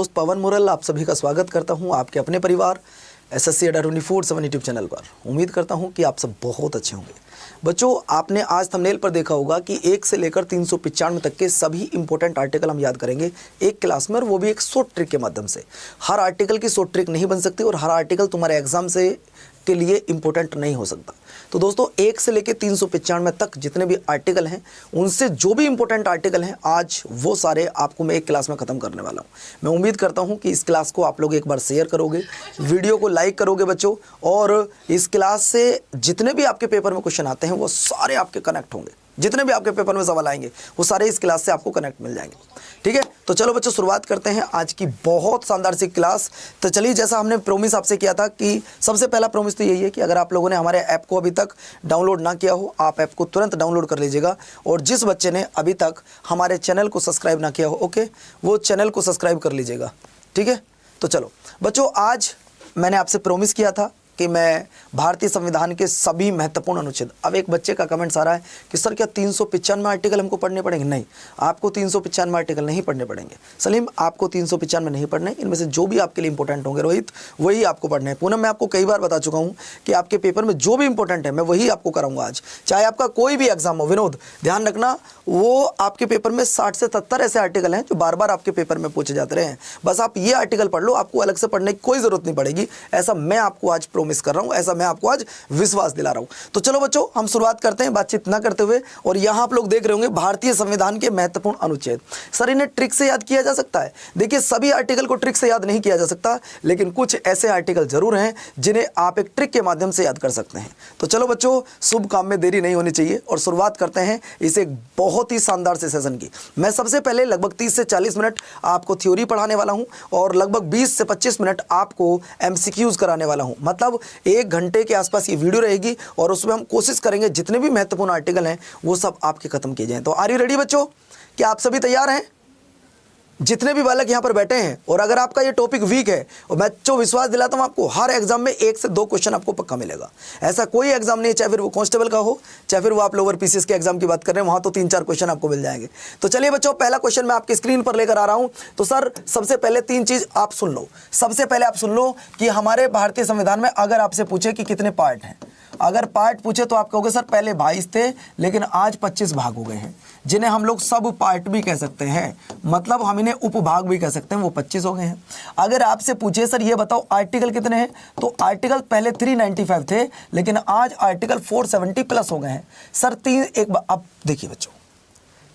दोस्त पवन मुरल आप सभी का स्वागत करता हूं आपके अपने परिवार एसएससी अड्डा 24/7 यूट्यूब चैनल पर। उम्मीद करता हूं कि आप सब बहुत अच्छे होंगे। बच्चों, आपने आज थंबनेल पर देखा होगा कि 1 से लेकर 395 तक के सभी इंपॉर्टेंट आर्टिकल हम याद करेंगे एक क्लास में, और वो भी एक शॉर्ट ट्रिक के माध्यम से। हर आर्टिकल की शॉर्ट ट्रिक नहीं बन सकती और हर आर्टिकल तुम्हारे एग्जाम से के लिए इंपॉर्टेंट नहीं हो सकता। तो दोस्तों 1 से लेकर 395 तक जितने भी आर्टिकल हैं, उनसे जो भी इंपॉर्टेंट आर्टिकल हैं, आज वो सारे आपको मैं एक क्लास में ख़त्म करने वाला हूं। मैं उम्मीद करता हूं कि इस क्लास को आप लोग एक बार शेयर करोगे, वीडियो को लाइक करोगे बच्चों, और इस क्लास से जितने भी आपके पेपर में क्वेश्चन आते हैं वो सारे आपके कनेक्ट होंगे। जितने भी आपके पेपर में सवाल आएंगे वो सारे इस क्लास से आपको कनेक्ट मिल जाएंगे। ठीक है, तो चलो बच्चों शुरुआत करते हैं आज की बहुत शानदार सी क्लास। तो चलिए, जैसा हमने प्रॉमिस आपसे किया था कि सबसे पहला प्रॉमिस तो यही है कि अगर आप लोगों ने हमारे ऐप को अभी तक डाउनलोड ना किया हो, आप ऐप को तुरंत डाउनलोड कर लीजिएगा। और जिस बच्चे ने अभी तक हमारे चैनल को सब्सक्राइब ना किया हो, ओके, वो चैनल को सब्सक्राइब कर लीजिएगा। ठीक है, तो चलो बच्चों, आज मैंने आपसे प्रॉमिस किया था कि मैं भारतीय संविधान के सभी महत्वपूर्ण अनुच्छेद। अब एक बच्चे का कमेंट्स आ रहा है कि सर क्या 395 आर्टिकल हमको पढ़ने पड़ेंगे? नहीं, आपको 395 आर्टिकल नहीं पढ़ने पड़ेंगे। सलीम, आपको 395 नहीं पढ़ने, इनमें से जो भी आपके लिए इंपॉर्टेंट होंगे रोहित, वही आपको पढ़ने हैं। पूनम, मैं आपको कई बार बता चुका हूँ कि आपके पेपर में जो भी इंपॉर्टेंट है मैं वही आपको कराऊंगा आज, चाहे आपका कोई भी एग्जाम हो। विनोद, ध्यान रखना, वो आपके पेपर में 60 से 70 ऐसे आर्टिकल हैं जो बार बार आपके पेपर में पूछे जाते रहे हैं। बस आप ये आर्टिकल पढ़ लो, आपको अलग से पढ़ने की कोई जरूरत नहीं पड़ेगी। ऐसा मैं आपको आज प्रॉमिस कर रहा हूँ, ऐसा मैं आपको आज विश्वास दिला रहा हूं। तो चलो बच्चों, हम शुरुआत करते हैं बातचीत ना करते हुए। और यहां आप लोग देख रहे होंगे भारतीय संविधान के महत्वपूर्ण अनुच्छेद। सर, इन्हें ट्रिक से याद किया जा सकता है? देखिए, सभी आर्टिकल को ट्रिक से याद नहीं किया जा सकता, लेकिन कुछ ऐसे आर्टिकल जरूर हैं जिन्हें आप एक ट्रिक के माध्यम से याद कर सकते हैं। तो चलो बच्चों, शुभ काम में देरी नहीं होनी चाहिए और शुरुआत करते हैं इस एक बहुत ही शानदार से सेशन की। मैं सबसे पहले लगभग 30 से 40 मिनट आपको थ्योरी पढ़ाने वाला हूं और लगभग 20 से 25 मिनट आपको एमसीक्यूज कराने वाला हूं। मतलब 1 घंटे के आसपास ये वीडियो रहेगी और उसमें हम कोशिश करेंगे जितने भी महत्वपूर्ण आर्टिकल हैं वो सब आपके खत्म किए जाएं। तो आर यू रेडी बच्चों? क्या आप सभी तैयार हैं? जितने भी बालक यहां पर बैठे हैं, और अगर आपका ये टॉपिक वीक है, और मैं जो विश्वास दिलाता हूं आपको, हर एग्जाम में 1 से 2 क्वेश्चन आपको पक्का मिलेगा। ऐसा कोई एग्जाम नहीं है, चाहे फिर वो कांस्टेबल का हो, चाहे फिर वो आप लोअर पीसीएस के एग्जाम की बात कर रहे हैं, वहां तो 3-4 क्वेश्चन आपको मिल जाएंगे। तो चलिए बच्चों, पहला क्वेश्चन मैं आपकी स्क्रीन पर लेकर आ रहा हूं। तो सर, सबसे पहले 3 चीज आप सुन लो। सबसे पहले आप सुन लो कि हमारे भारतीय संविधान में अगर आपसे पूछे कि कितने पार्ट हैं, अगर पार्ट पूछे तो आप कहोगे सर पहले 22 थे लेकिन आज 25 भाग हो गए हैं, जिन्हें हम लोग सब पार्ट भी कह सकते हैं, मतलब हम इन्हें उपभाग भी कह सकते हैं, वो 25 हो गए हैं। अगर आपसे पूछे सर ये बताओ आर्टिकल कितने हैं, तो आर्टिकल पहले 395 थे लेकिन आज आर्टिकल 470 प्लस हो गए हैं। सर अब देखिए बच्चों,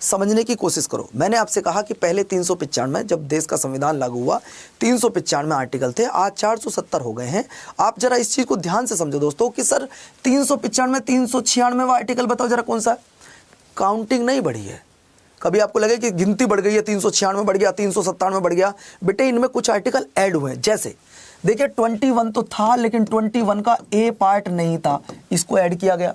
समझने की कोशिश करो। मैंने आपसे कहा कि पहले 395 जब देश का संविधान लागू हुआ 395 आर्टिकल थे, आज 470 हो गए हैं। आप जरा इस चीज को ध्यान से समझो दोस्तों कि सर 395 396 आर्टिकल बताओ जरा कौन सा? काउंटिंग नहीं बढ़ी है। कभी आपको लगे कि गिनती बढ़ गई है, 396 बढ़ गया, 397 बढ़ गया, बेटे इनमें कुछ आर्टिकल ऐड हुए हैं। जैसे देखिए 21 तो था लेकिन 21 का ए पार्ट नहीं था, इसको ऐड किया गया।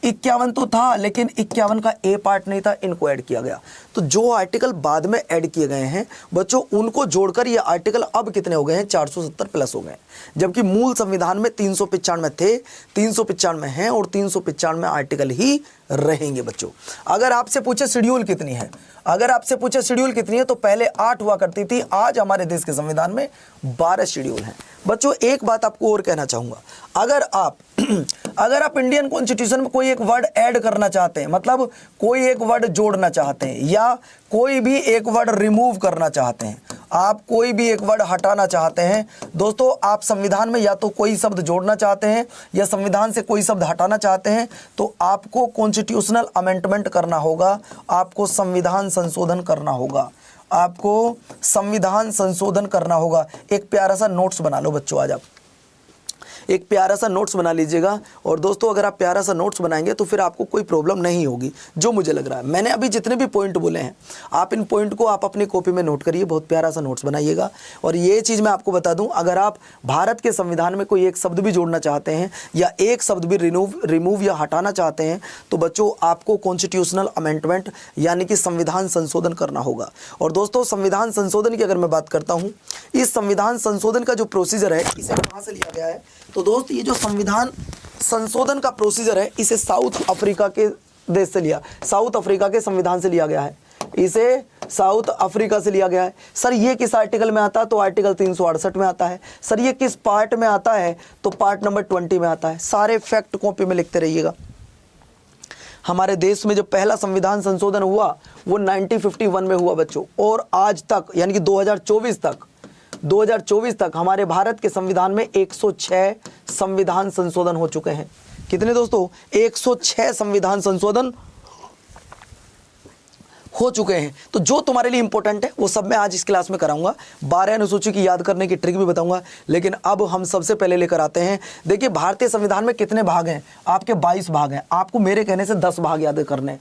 51 तो था लेकिन 51 का ए पार्ट नहीं था, इनको ऐड किया गया। तो जो आर्टिकल बाद में ऐड किए गए हैं बच्चों, उनको जोड़कर ये आर्टिकल अब कितने हो गए हैं? 470 प्लस हो गए। जबकि मूल संविधान में 395 थे, 395 हैं और 395 आर्टिकल ही रहेंगे बच्चों। अगर आपसे पूछे शेड्यूल कितनी है, अगर आपसे पूछे शेड्यूल कितनी है, तो पहले 8 हुआ करती थी, आज हमारे देश के संविधान में 12 शेड्यूल हैं। बच्चों एक बात आपको और कहना चाहूंगा, अगर आप इंडियन कॉन्स्टिट्यूशन में कोई एक वर्ड ऐड करना चाहते हैं, मतलब कोई एक वर्ड जोड़ना चाहते हैं, या कोई भी एक वर्ड रिमूव करना चाहते हैं, आप कोई भी एक वर्ड हटाना चाहते हैं दोस्तों, आप संविधान में या तो कोई शब्द जोड़ना चाहते हैं या संविधान से कोई शब्द हटाना चाहते हैं, तो आपको कॉन्स्टिट्यूशनल अमेंडमेंट करना होगा, आपको संविधान संशोधन करना होगा, आपको संविधान संशोधन करना होगा। एक प्यारा सा नोट्स बना लो बच्चों, आज आप एक प्यारा सा नोट्स बना लीजिएगा। और दोस्तों अगर आप प्यारा सा नोट्स बनाएंगे तो फिर आपको कोई प्रॉब्लम नहीं होगी, जो मुझे लग रहा है। मैंने अभी जितने भी पॉइंट बोले हैं, आप इन पॉइंट को आप अपनी कॉपी में नोट करिए, बहुत प्यारा सा नोट्स बनाइएगा। और ये चीज़ मैं आपको बता दूं, अगर आप भारत के संविधान में कोई एक शब्द भी जोड़ना चाहते हैं या एक शब्द भी रिमूव या हटाना चाहते हैं, तो बच्चों आपको कॉन्स्टिट्यूशनल अमेंडमेंट यानी कि संविधान संशोधन करना होगा। और दोस्तों संविधान संशोधन की अगर मैं बात करता हूँ, इस संविधान संशोधन का जो प्रोसीजर है इसे कहाँ से लिया गया है? तो दोस्त ये जो संविधान संशोधन का प्रोसीजर है इसे साउथ अफ्रीका के देश से लिया, साउथ अफ्रीका के संविधान से लिया गया है। इसे साउथ अफ्रीका से लिया गया है। सर ये किस आर्टिकल में आता है? तो आर्टिकल 368 में आता है। सर ये किस पार्ट में आता है? तो पार्ट नंबर 20 में आता है। सारे फैक्ट कॉपी में लिखते रहिएगा। हमारे देश में जो पहला संविधान संशोधन हुआ वो 1951 में हुआ बच्चों, और आज तक यानी कि 2024 तक हमारे भारत के संविधान में 106 संविधान संशोधन हो चुके हैं। कितने दोस्तों? 106 संविधान संशोधन हो चुके हैं। तो जो तुम्हारे लिए इंपॉर्टेंट है वो सब मैं आज इस क्लास में कराऊंगा। 12 अनुसूची की याद करने की ट्रिक भी बताऊंगा। लेकिन अब हम सबसे पहले लेकर आते हैं, देखिए भारतीय संविधान में कितने भाग हैं? आपके 22 भाग हैं। आपको मेरे कहने से 10 भाग याद करने हैं,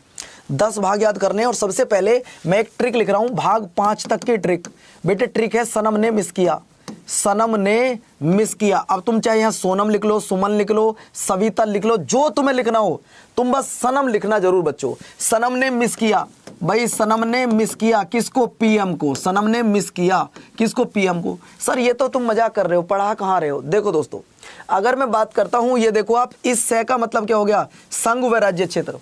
10 भाग याद करने हैं। और सबसे पहले मैं एक ट्रिक लिख रहा हूं, भाग 5 तक की ट्रिक। बेटे ट्रिक है सनम ने मिस किया, सनम ने मिस किया। अब तुम चाहे यहाँ सोनम लिख लो, सुमन लिख लो, सविता लिख लो, जो तुम्हें लिखना हो, तुम बस सनम लिखना जरूर बच्चों। सनम ने मिस किया, भाई सनम ने मिस किया किसको? पीएम को। सनम ने मिस किया किसको? पीएम को। सर ये तो तुम मजाक कर रहे हो, पढ़ा कहाँ रहे हो? देखो दोस्तों, अगर मैं बात करता हूं, ये देखो आप, इस से का मतलब क्या हो गया? संघ व राज्य क्षेत्र।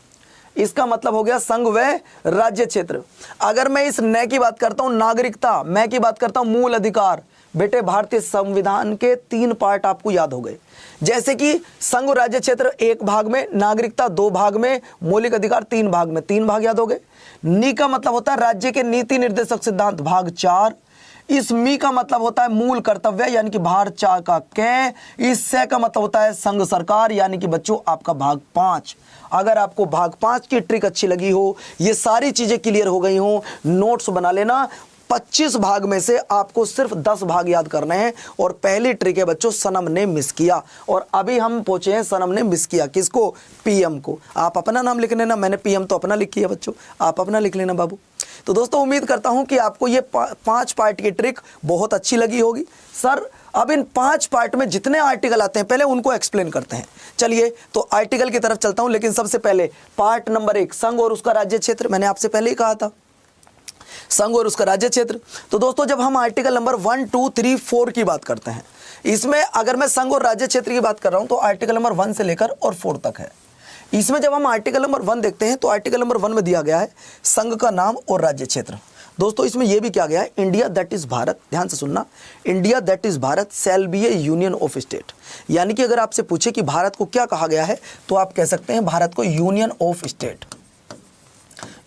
इसका मतलब हो गया संघ व राज्य क्षेत्र। अगर मैं इस न की बात करता हूं, नागरिकता, मैं की बात करता हूं, मूल अधिकार। बेटे भारतीय संविधान के 3 पार्ट आपको याद हो गए, जैसे कि संघ और राज्य क्षेत्र 1 भाग में, नागरिकता 2 भाग में, मौलिक अधिकार 3 भाग में, 3 भाग याद हो गए। नी का मतलब होता है राज्य के नीति निर्देशक सिद्धांत, भाग 4। इस मी का मतलब होता है मूल कर्तव्य यानी कि भाग 4 का कै। इस से का मतलब होता है संघ सरकार यानी कि बच्चों आपका भाग 5। अगर आपको भाग 5 की ट्रिक अच्छी लगी हो, ये सारी चीजें क्लियर हो गई हो, नोट्स बना लेना। 25 भाग में से आपको सिर्फ 10 भाग याद करने हैं। और पहली ट्रिक है बच्चों, सनम ने मिस किया। और अभी हम पहुंचे हैं सनम ने मिस किया किसको? पीएम को। आप अपना नाम लिख लेना, मैंने पीएम तो अपना लिखी है बच्चों, आप अपना लिख लेना बाबू। तो दोस्तों उम्मीद करता हूं कि आपको ये 5 पार्ट की ट्रिक बहुत अच्छी लगी होगी। सर अब इन 5 पार्ट में जितने आर्टिकल आते हैं पहले उनको एक्सप्लेन करते हैं। चलिए तो आर्टिकल की तरफ चलता हूं, लेकिन सबसे पहले पार्ट नंबर 1, संघ और उसका राज्य क्षेत्र। मैंने आपसे पहले ही कहा था संघ और उसका राज्य क्षेत्र। तो दोस्तों जब हम आर्टिकल नंबर 1, 2, 3, 4 की बात करते हैं, इसमें अगर मैं संघ और राज्य क्षेत्र की बात कर रहा हूं तो आर्टिकल नंबर 1 से लेकर और 4 तक है। इसमें जब हम आर्टिकल नंबर 1 देखते हैं तो आर्टिकल नंबर 1 में दिया गया है संघ का नाम और राज्य क्षेत्र। दोस्तों इसमें यह भी क्या गया है, इंडिया दैट इज भारत, ध्यान से सुनना, India that is Bharat shall be a union of state. यानी कि अगर आपसे पूछे कि भारत को क्या कहा गया है तो आप कह सकते हैं भारत को union of state,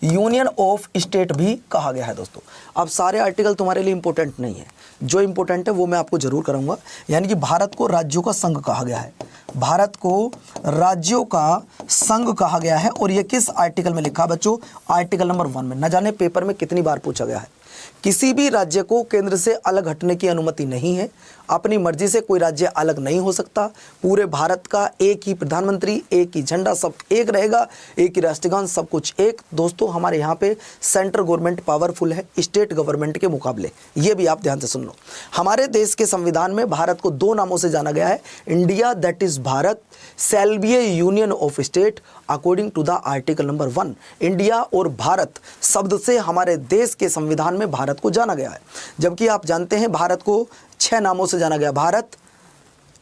union of state भी कहा गया है। दोस्तों अब सारे आर्टिकल तुम्हारे लिए इंपॉर्टेंट नहीं है, जो इंपॉर्टेंट है वो मैं आपको जरूर कराऊंगा। यानी कि भारत को राज्यों का संघ कहा गया है, भारत को राज्यों का संघ कहा गया है। और ये किस आर्टिकल में लिखा बच्चों? आर्टिकल नंबर 1 में। न जाने पेपर में कितनी बार पूछा गया है। किसी भी राज्य को केंद्र से अलग हटने की अनुमति नहीं है, अपनी मर्जी से कोई राज्य अलग नहीं हो सकता। पूरे भारत का एक ही प्रधानमंत्री, एक ही झंडा, सब एक रहेगा, एक ही राष्ट्रगान, सब कुछ एक। दोस्तों हमारे यहाँ पे सेंट्रल गवर्नमेंट पावरफुल है स्टेट गवर्नमेंट के मुकाबले, ये भी आप ध्यान से सुन लो। हमारे देश के संविधान में भारत को 2 नामों से जाना गया है, India that is Bharat shall be a union of state according to the article number 1। India और भारत शब्द से हमारे देश के संविधान में भारत को जाना गया है। जबकि आप जानते हैं भारत को 6 नामों से जाना गया, भारत,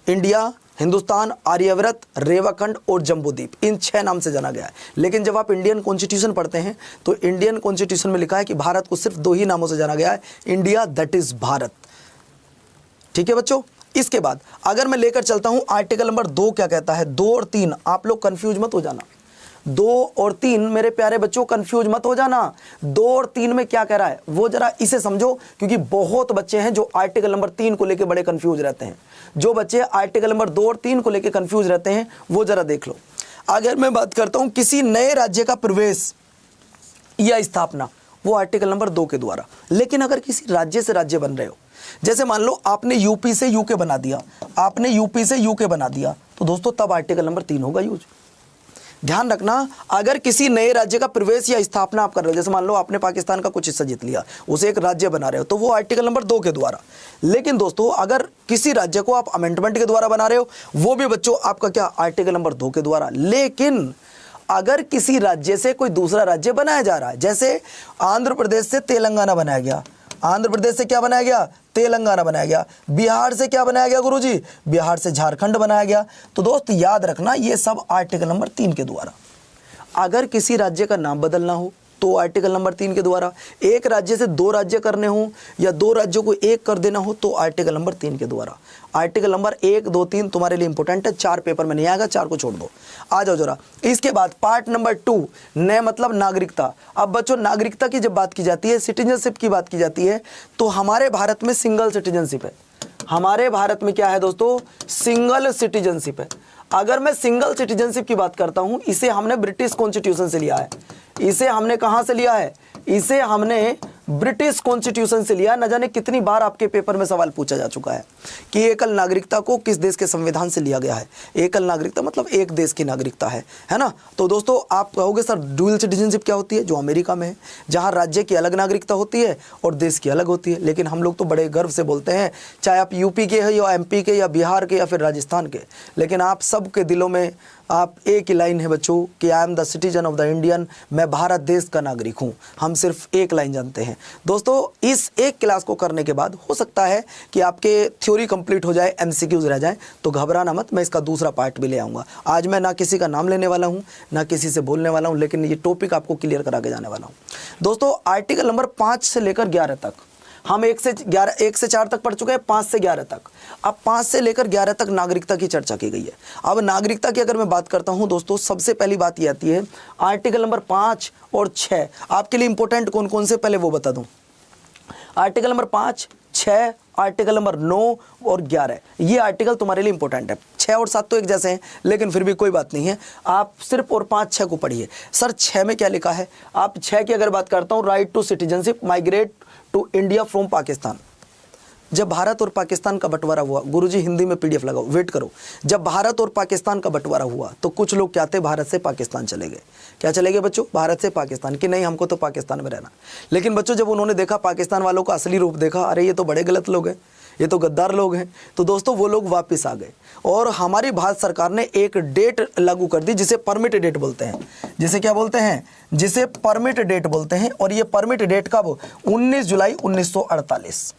इंडिया, हिंदुस्तान, आर्यव्रत, रेवाखंड और जम्बूद्वीप, इन 6 नाम से जाना गया है। लेकिन जब आप इंडियन कॉन्स्टिट्यूशन पढ़ते हैं तो इंडियन कॉन्स्टिट्यूशन में लिखा है कि भारत को सिर्फ 2 ही नामों से जाना गया है, इंडिया दैट इज भारत। ठीक है बच्चों। इसके बाद अगर मैं लेकर चलता हूं आर्टिकल नंबर 2 क्या कहता है, 2 और 3, आप लोग कंफ्यूज मत हो जाना। 2 और 3 मेरे प्यारे बच्चों कंफ्यूज मत हो जाना। 2 और 3 में क्या कह रहा है वो जरा इसे समझो, क्योंकि बहुत बच्चे हैं जो आर्टिकल नंबर 3 को लेकर बड़े कंफ्यूज रहते हैं। जो बच्चे आर्टिकल नंबर 2 और 3 को लेकर कंफ्यूज रहते हैं वो जरा देख लो। अगर मैं बात करता हूं किसी नए राज्य का प्रवेश या स्थापना, वो आर्टिकल नंबर 2 के द्वारा। लेकिन अगर किसी राज्य से राज्य बन रहे हो, जैसे मान लो आपने यूपी से यूके बना दिया, आपने यूपी से यूके बना दिया, तो दोस्तों तब आर्टिकल नंबर 3 होगा यूज। ध्यान रखना, अगर किसी नए राज्य का प्रवेश या स्थापना आप कर रहे हो, जैसे मान लो आपने पाकिस्तान का कुछ हिस्सा जीत लिया, उसे एक राज्य बना रहे हो, तो वो आर्टिकल नंबर 2 के द्वारा। लेकिन दोस्तों अगर किसी राज्य को आप अमेंडमेंट के द्वारा बना रहे हो, वो भी बच्चों आपका क्या, आर्टिकल नंबर 2 के द्वारा। लेकिन अगर किसी राज्य से कोई दूसरा राज्य बनाया जा रहा है, जैसे आंध्र प्रदेश से तेलंगाना बनाया गया, आंध्र प्रदेश से क्या बनाया गया, तेलंगाना बनाया गया, बिहार से क्या बनाया गया गुरुजी, बिहार से झारखंड बनाया गया, तो दोस्त याद रखना ये सब आर्टिकल नंबर 3 के द्वारा। अगर किसी राज्य का नाम बदलना हो, तो आर्टिकल नंबर 3 के द्वारा, एक राज्य से 2 राज्य करने हो या 2 राज्यों को एक कर देना हो तो आर्टिकल नंबर 3 के द्वारा। आर्टिकल नंबर 1, 2, 3 तुम्हारे लिए इंपॉर्टेंट है, 4 पेपर में नहीं आएगा, 4 को छोड़ दो। आ जाओ जरा। इसके बाद पार्ट नंबर 2, नए मतलब नागरिकता। अब बच्चों नागरिकता की जब बात की जाती है, सिटीजनशिप की बात की जाती है, तो हमारे भारत में सिंगल सिटीजनशिप है। हमारे भारत में क्या है दोस्तों? सिंगल सिटीजनशिप है। अगर मैं सिंगल सिटीजनशिप की बात करता हूं, इसे हमने ब्रिटिश कॉन्स्टिट्यूशन से लिया है। इसे हमने कहां से लिया है? इसे हमने ब्रिटिश कॉन्स्टिट्यूशन से लिया। न जाने कितनी बार आपके पेपर में सवाल पूछा जा चुका है कि एकल नागरिकता को किस देश के संविधान से लिया गया है। एकल नागरिकता मतलब एक देश की नागरिकता है ना। तो दोस्तों आप कहोगे सर ड्यूअल सिटीजनशिप क्या होती है? जो अमेरिका में है, जहां राज्य की अलग नागरिकता होती है और देश की अलग होती है। लेकिन हम लोग तो बड़े गर्व से बोलते हैं, चाहे आप यूपी के हैं या एमपी के या बिहार के या फिर राजस्थान के, लेकिन आप सबके दिलों में आप एक ही लाइन है बच्चों कि I am the citizen of the Indian, मैं भारत देश का नागरिक हूं। हम सिर्फ एक लाइन जानते हैं दोस्तों। इस एक क्लास को करने के बाद हो सकता है कि आपके थ्योरी कंप्लीट हो जाए, एमसीक्यूज रह जाए, तो घबराना मत, मैं इसका दूसरा पार्ट भी ले आऊँगा। आज मैं ना किसी का नाम लेने वाला हूँ ना किसी से बोलने वाला हूँ, लेकिन ये टॉपिक आपको क्लियर करा के जाने वाला हूँ। दोस्तों आर्टिकल नंबर 5 से लेकर 11 तक हम 1 से 4 तक पढ़ चुके हैं, 5 से 11 तक। अब 5 से लेकर 11 तक नागरिकता की चर्चा की गई है। अब नागरिकता की अगर मैं बात करता हूं दोस्तों, सबसे पहली बात ये आती है आर्टिकल नंबर 5 और 6 आपके लिए इंपॉर्टेंट कौन कौन से, पहले वो बता दूं। आर्टिकल नंबर 5, 6, आर्टिकल नंबर 9 और 11, ये आर्टिकल तुम्हारे लिए इंपॉर्टेंट है। 6 और 7 तो एक जैसे हैं, लेकिन फिर भी कोई बात नहीं है, आप सिर्फ और 5, 6 को पढ़िए। सर 6 में क्या लिखा है? आप 6 की अगर बात करता हूँ, right to citizenship migrate to India from Pakistan. जब भारत और पाकिस्तान का बंटवारा हुआ, गुरुजी हिंदी में पीडीएफ लगाओ, वेट करो। जब भारत और पाकिस्तान का बंटवारा हुआ तो कुछ लोग क्या थे, भारत से पाकिस्तान चले गए। क्या चले गए बच्चों? भारत से पाकिस्तान, कि नहीं हमको तो पाकिस्तान में रहना। लेकिन बच्चों जब उन्होंने देखा पाकिस्तान वालों का असली रूप देखा, अरे ये तो बड़े गलत लोग हैं, ये तो गद्दार लोग हैं, तो दोस्तों वो लोग वापस आ गए। और हमारी भारत सरकार ने एक डेट लागू कर दी जिसे परमिट डेट बोलते हैं। जिसे क्या बोलते हैं? जिसे परमिट डेट बोलते हैं। और ये परमिट डेट कब? 19 जुलाई 1948।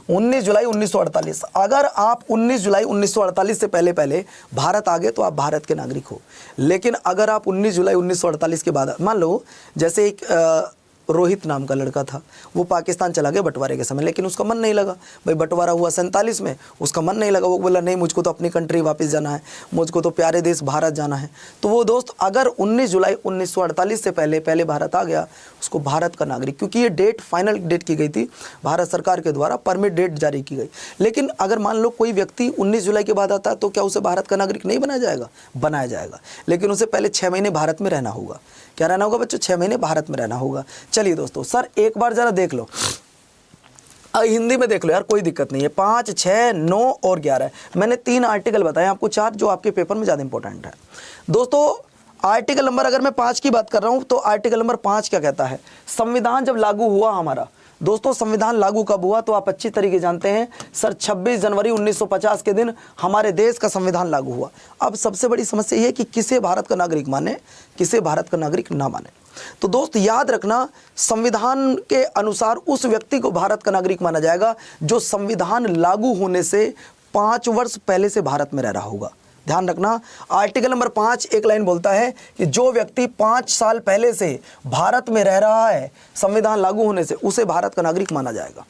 19 जुलाई 1948। अगर आप 19 जुलाई 1948 से पहले पहले भारत आ गए तो आप भारत के नागरिक हो। लेकिन अगर आप 19 जुलाई 1948 के बाद, मान लो जैसे एक रोहित नाम का लड़का था, वो पाकिस्तान चला गया बंटवारे के समय, लेकिन उसका मन नहीं लगा। भाई बंटवारा हुआ 47 में, उसका मन नहीं लगा, वो बोला नहीं मुझको तो अपनी कंट्री वापस जाना है, मुझको तो प्यारे देश भारत जाना है। तो वो दोस्त अगर 19 जुलाई 1948 से पहले पहले भारत आ गया, उसको भारत का नागरिक, क्योंकि ये डेट फाइनल डेट की गई थी भारत सरकार के द्वारा, परमिट डेट जारी की गई। लेकिन अगर मान लो कोई व्यक्ति 19 जुलाई के बाद आता है तो क्या उसे भारत का नागरिक नहीं बनाया जाएगा? बनाया जाएगा, लेकिन उसे पहले 6 महीने भारत में रहना होगा। क्या रहना होगा बच्चों? 6 महीने भारत में रहना होगा। चलिए दोस्तों, सर एक बार जरा देख लो, हिंदी में देख लो यार, कोई दिक्कत नहीं है। 5, 6, 9 और 11 मैंने 3 आर्टिकल बताए आपको, 4 जो आपके पेपर में ज़्यादा इंपॉर्टेंट है। दोस्तों आर्टिकल नंबर, अगर मैं 5 की बात कर रहा हूं तो आर्टिकल नंबर 5 क्या कहता है? संविधान जब लागू हुआ हमारा, दोस्तों संविधान लागू कब हुआ तो आप अच्छी तरीके जानते हैं सर, 26 जनवरी 1950 के दिन हमारे देश का संविधान लागू हुआ। अब सबसे बड़ी समस्या ये है कि किसे भारत का नागरिक माने, किसे भारत का नागरिक ना माने। तो दोस्त याद रखना, संविधान के अनुसार उस व्यक्ति को भारत का नागरिक माना जाएगा जो संविधान लागू होने से 5 वर्ष पहले से भारत में रह रहा होगा। ध्यान रखना, आर्टिकल नंबर 5 एक लाइन बोलता है कि जो व्यक्ति 5 साल पहले से भारत में रह रहा है संविधान लागू होने से, उसे भारत का नागरिक माना जाएगा।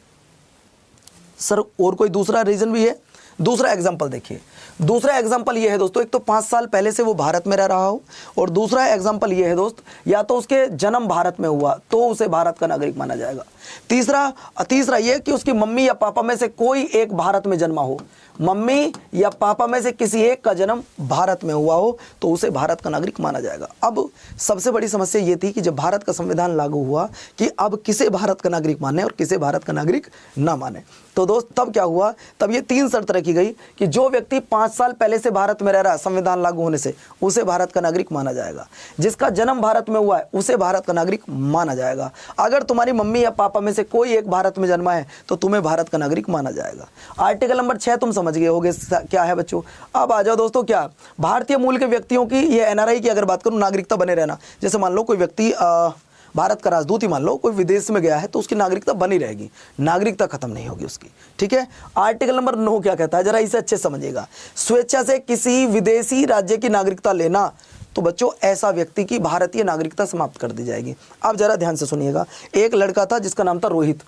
सर और कोई दूसरा रीजन भी है? दूसरा एग्जांपल देखिए, दूसरा एग्जांपल ये है दोस्तों, एक तो 5 साल पहले से वो भारत में रह रहा हो, और दूसरा एग्जांपल ये है दोस्त, या तो उसके जन्म भारत में हुआ तो उसे भारत का नागरिक माना जाएगा। तीसरा ये कि उसकी मम्मी या पापा में से कोई एक भारत में जन्मा हो, मम्मी या पापा में से किसी एक का जन्म भारत में हुआ हो तो उसे भारत का नागरिक माना जाएगा। अब सबसे बड़ी समस्या ये थी कि जब भारत का संविधान लागू हुआ कि अब किसे भारत का नागरिक माने और किसे भारत का नागरिक ना माने। तो दोस्त तब क्या हुआ, तब ये 3 शर्त रखी गई कि जो व्यक्ति 5 साल पहले से भारत में रह रहा है संविधान लागू होने से, उसे भारत का नागरिक माना जाएगा। जिसका जन्म भारत में हुआ है उसे भारत का नागरिक माना जाएगा। अगर तुम्हारी मम्मी या पापा में से कोई एक भारत में जन्मा है तो तुम्हें भारत का नागरिक माना जाएगा। आर्टिकल नंबर 6 तुम समझ गए होगे क्या है बच्चों। अब आ जाओ दोस्तों, क्या भारतीय मूल के व्यक्तियों की, ये एनआरआई की अगर बात करूं, नागरिकता बने रहना। जैसे मान लो कोई व्यक्ति भारत का राजदूत ही मान लो कोई विदेश में गया है तो उसकी नागरिकता बनी रहेगी, नागरिकता खत्म नहीं होगी उसकी, ठीक है। आर्टिकल नंबर 9 क्या कहता है, जरा इसे अच्छे समझिएगा। स्वेच्छा से किसी विदेशी राज्य की नागरिकता लेना तो बच्चों ऐसा व्यक्ति की भारतीय नागरिकता समाप्त कर दी जाएगी। अब जरा ध्यान से सुनिएगा, एक लड़का था जिसका नाम था रोहित,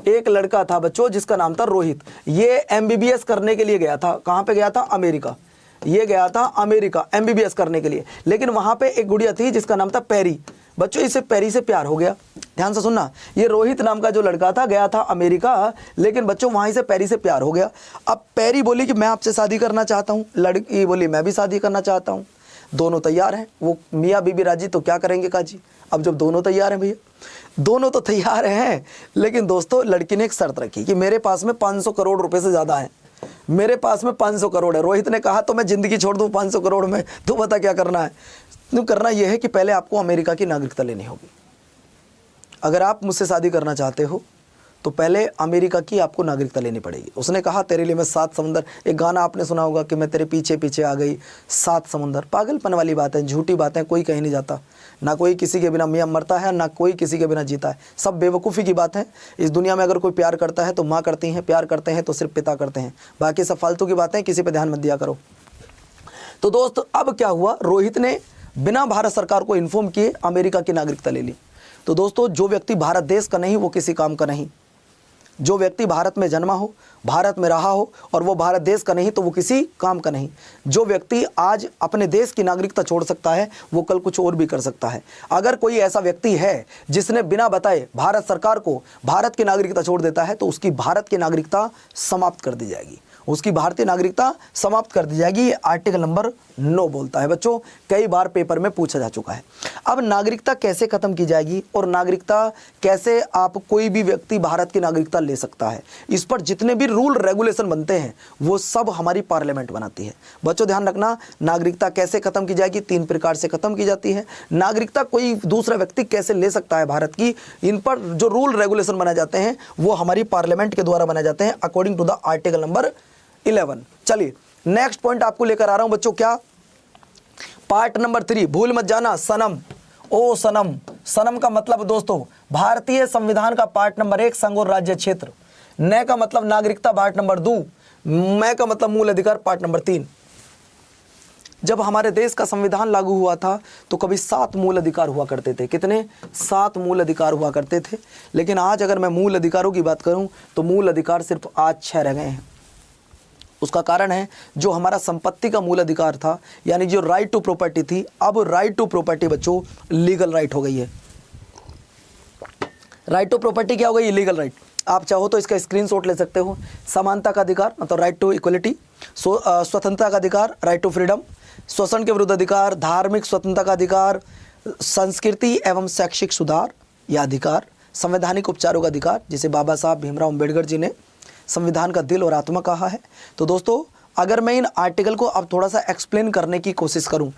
एक लड़का था बच्चों जिसका नाम था रोहित। ये MBBS करने के लिए गया था। कहाँ पे गया था? अमेरिका। ये गया था अमेरिका MBBS करने के लिए, लेकिन वहाँ पे एक गुड़िया थी जिसका नाम था पैरी। बच्चों इसे पैरी से प्यार हो गया। ध्यान से सुनना, ये रोहित नाम का जो लड़का था गया था अमेरिका, लेकिन बच्चों वहीं से पैरी से प्यार हो गया। अब पैरी बोली कि मैं आपसे शादी करना चाहता हूँ, लड़की बोली मैं भी शादी करना चाहता हूँ। दोनों तैयार हैं, वो मियाँ बीबी राजी, तो क्या करेंगे काजी। अब जब दोनों तैयार हैं भैया, दोनों तो तैयार हैं, लेकिन दोस्तों लड़की ने एक शर्त रखी कि मेरे पास में 500 करोड़ रुपए से ज़्यादा है, मेरे पास में 500 करोड़ है। रोहित ने कहा तो मैं ज़िंदगी छोड़ दूँ 500 करोड़ में, तू बता क्या करना है। तो करना यह है कि पहले आपको अमेरिका की नागरिकता लेनी होगी। अगर आप मुझसे शादी करना चाहते हो तो पहले अमेरिका की आपको नागरिकता लेनी पड़ेगी। उसने कहा तेरे लिए मैं 7 समुंदर, एक गाना आपने सुना होगा कि मैं तेरे पीछे पीछे आ गई 7 समुंदर। पागलपन वाली बात है, झूठी बातें, कोई कहीं नहीं जाता, ना कोई किसी के बिना मियाँ मरता है, ना कोई किसी के बिना जीता है, सब बेवकूफ़ी की बात है। इस दुनिया में अगर कोई प्यार करता है तो माँ करती हैं, प्यार करते हैं तो सिर्फ पिता करते हैं, बाकी सब फालतू की बातें, किसी पर ध्यान मत दिया करो। तो दोस्त अब क्या हुआ, रोहित ने बिना भारत सरकार को इन्फॉर्म किए अमेरिका की नागरिकता ले ली। तो दोस्तों जो व्यक्ति भारत देश का नहीं वो किसी काम का नहीं। जो व्यक्ति भारत में जन्मा हो, भारत में रहा हो और वो भारत देश का नहीं तो वो किसी काम का नहीं। जो व्यक्ति आज अपने देश की नागरिकता छोड़ सकता है वो कल कुछ और भी कर सकता है। अगर कोई ऐसा व्यक्ति है जिसने बिना बताए भारत सरकार को भारत की नागरिकता छोड़ देता है तो उसकी भारत की नागरिकता समाप्त कर दी जाएगी, उसकी भारतीय नागरिकता समाप्त कर दी जाएगी। ये आर्टिकल नंबर 9 बोलता है बच्चों, कई बार पेपर में पूछा जा चुका है। अब नागरिकता कैसे खत्म की जाएगी और नागरिकता कैसे आप कोई भी व्यक्ति भारत की नागरिकता ले सकता है, इस पर जितने भी रूल रेगुलेशन बनते हैं वो सब हमारी पार्लियामेंट बनाती है। बच्चों ध्यान रखना, नागरिकता कैसे खत्म की जाएगी, 3 प्रकार से खत्म की जाती है। नागरिकता कोई दूसरा व्यक्ति कैसे ले सकता है भारत की, इन पर जो रूल रेगुलेशन बनाए जाते हैं वो हमारी पार्लियामेंट के द्वारा बनाए जाते हैं according to the article number 11। चलिए नेक्स्ट पॉइंट आपको लेकर आ रहा हूं बच्चों, क्या? पार्ट नंबर 3, भूल मत जाना सनम। ओ सनम, सनम का मतलब दोस्तों भारतीय संविधान का पार्ट नंबर 1 संघ और राज्य क्षेत्र, न का मतलब नागरिकता पार्ट नंबर 2, मैं का मतलब मूल अधिकार पार्ट नंबर 3। जब हमारे देश का संविधान लागू हुआ था तो कभी 7 मूल अधिकार हुआ करते थे। कितने? 7 मूल अधिकार हुआ करते थे, लेकिन आज अगर मैं मूल अधिकारों की बात करूं तो मूल अधिकार सिर्फ आज 6 रह गए हैं। उसका कारण है जो हमारा संपत्ति का मूल अधिकार था, यानी जो राइट टू प्रॉपर्टी थी, अब राइट टू प्रॉपर्टी बच्चों लीगल राइट हो गई है। राइट टू प्रॉपर्टी क्या हो गई? Legal right. आप चाहो तो इसका स्क्रीनशॉट ले सकते हो। समानता का अधिकार मतलब राइट टू इक्वलिटी, स्वतंत्रता का अधिकार राइट टू फ्रीडम, शोषण के विरुद्ध अधिकार, धार्मिक स्वतंत्रता का अधिकार, संस्कृति एवं शैक्षिक सुधार या अधिकार, संवैधानिक उपचारों का अधिकार, जिसे बाबा साहब भीमराव अम्बेडकर जी ने संविधान का दिल और आत्मा कहा है। तो दोस्तों अगर मैं इन आर्टिकल को अब थोड़ा सा एक्सप्लेन करने की कोशिश करूं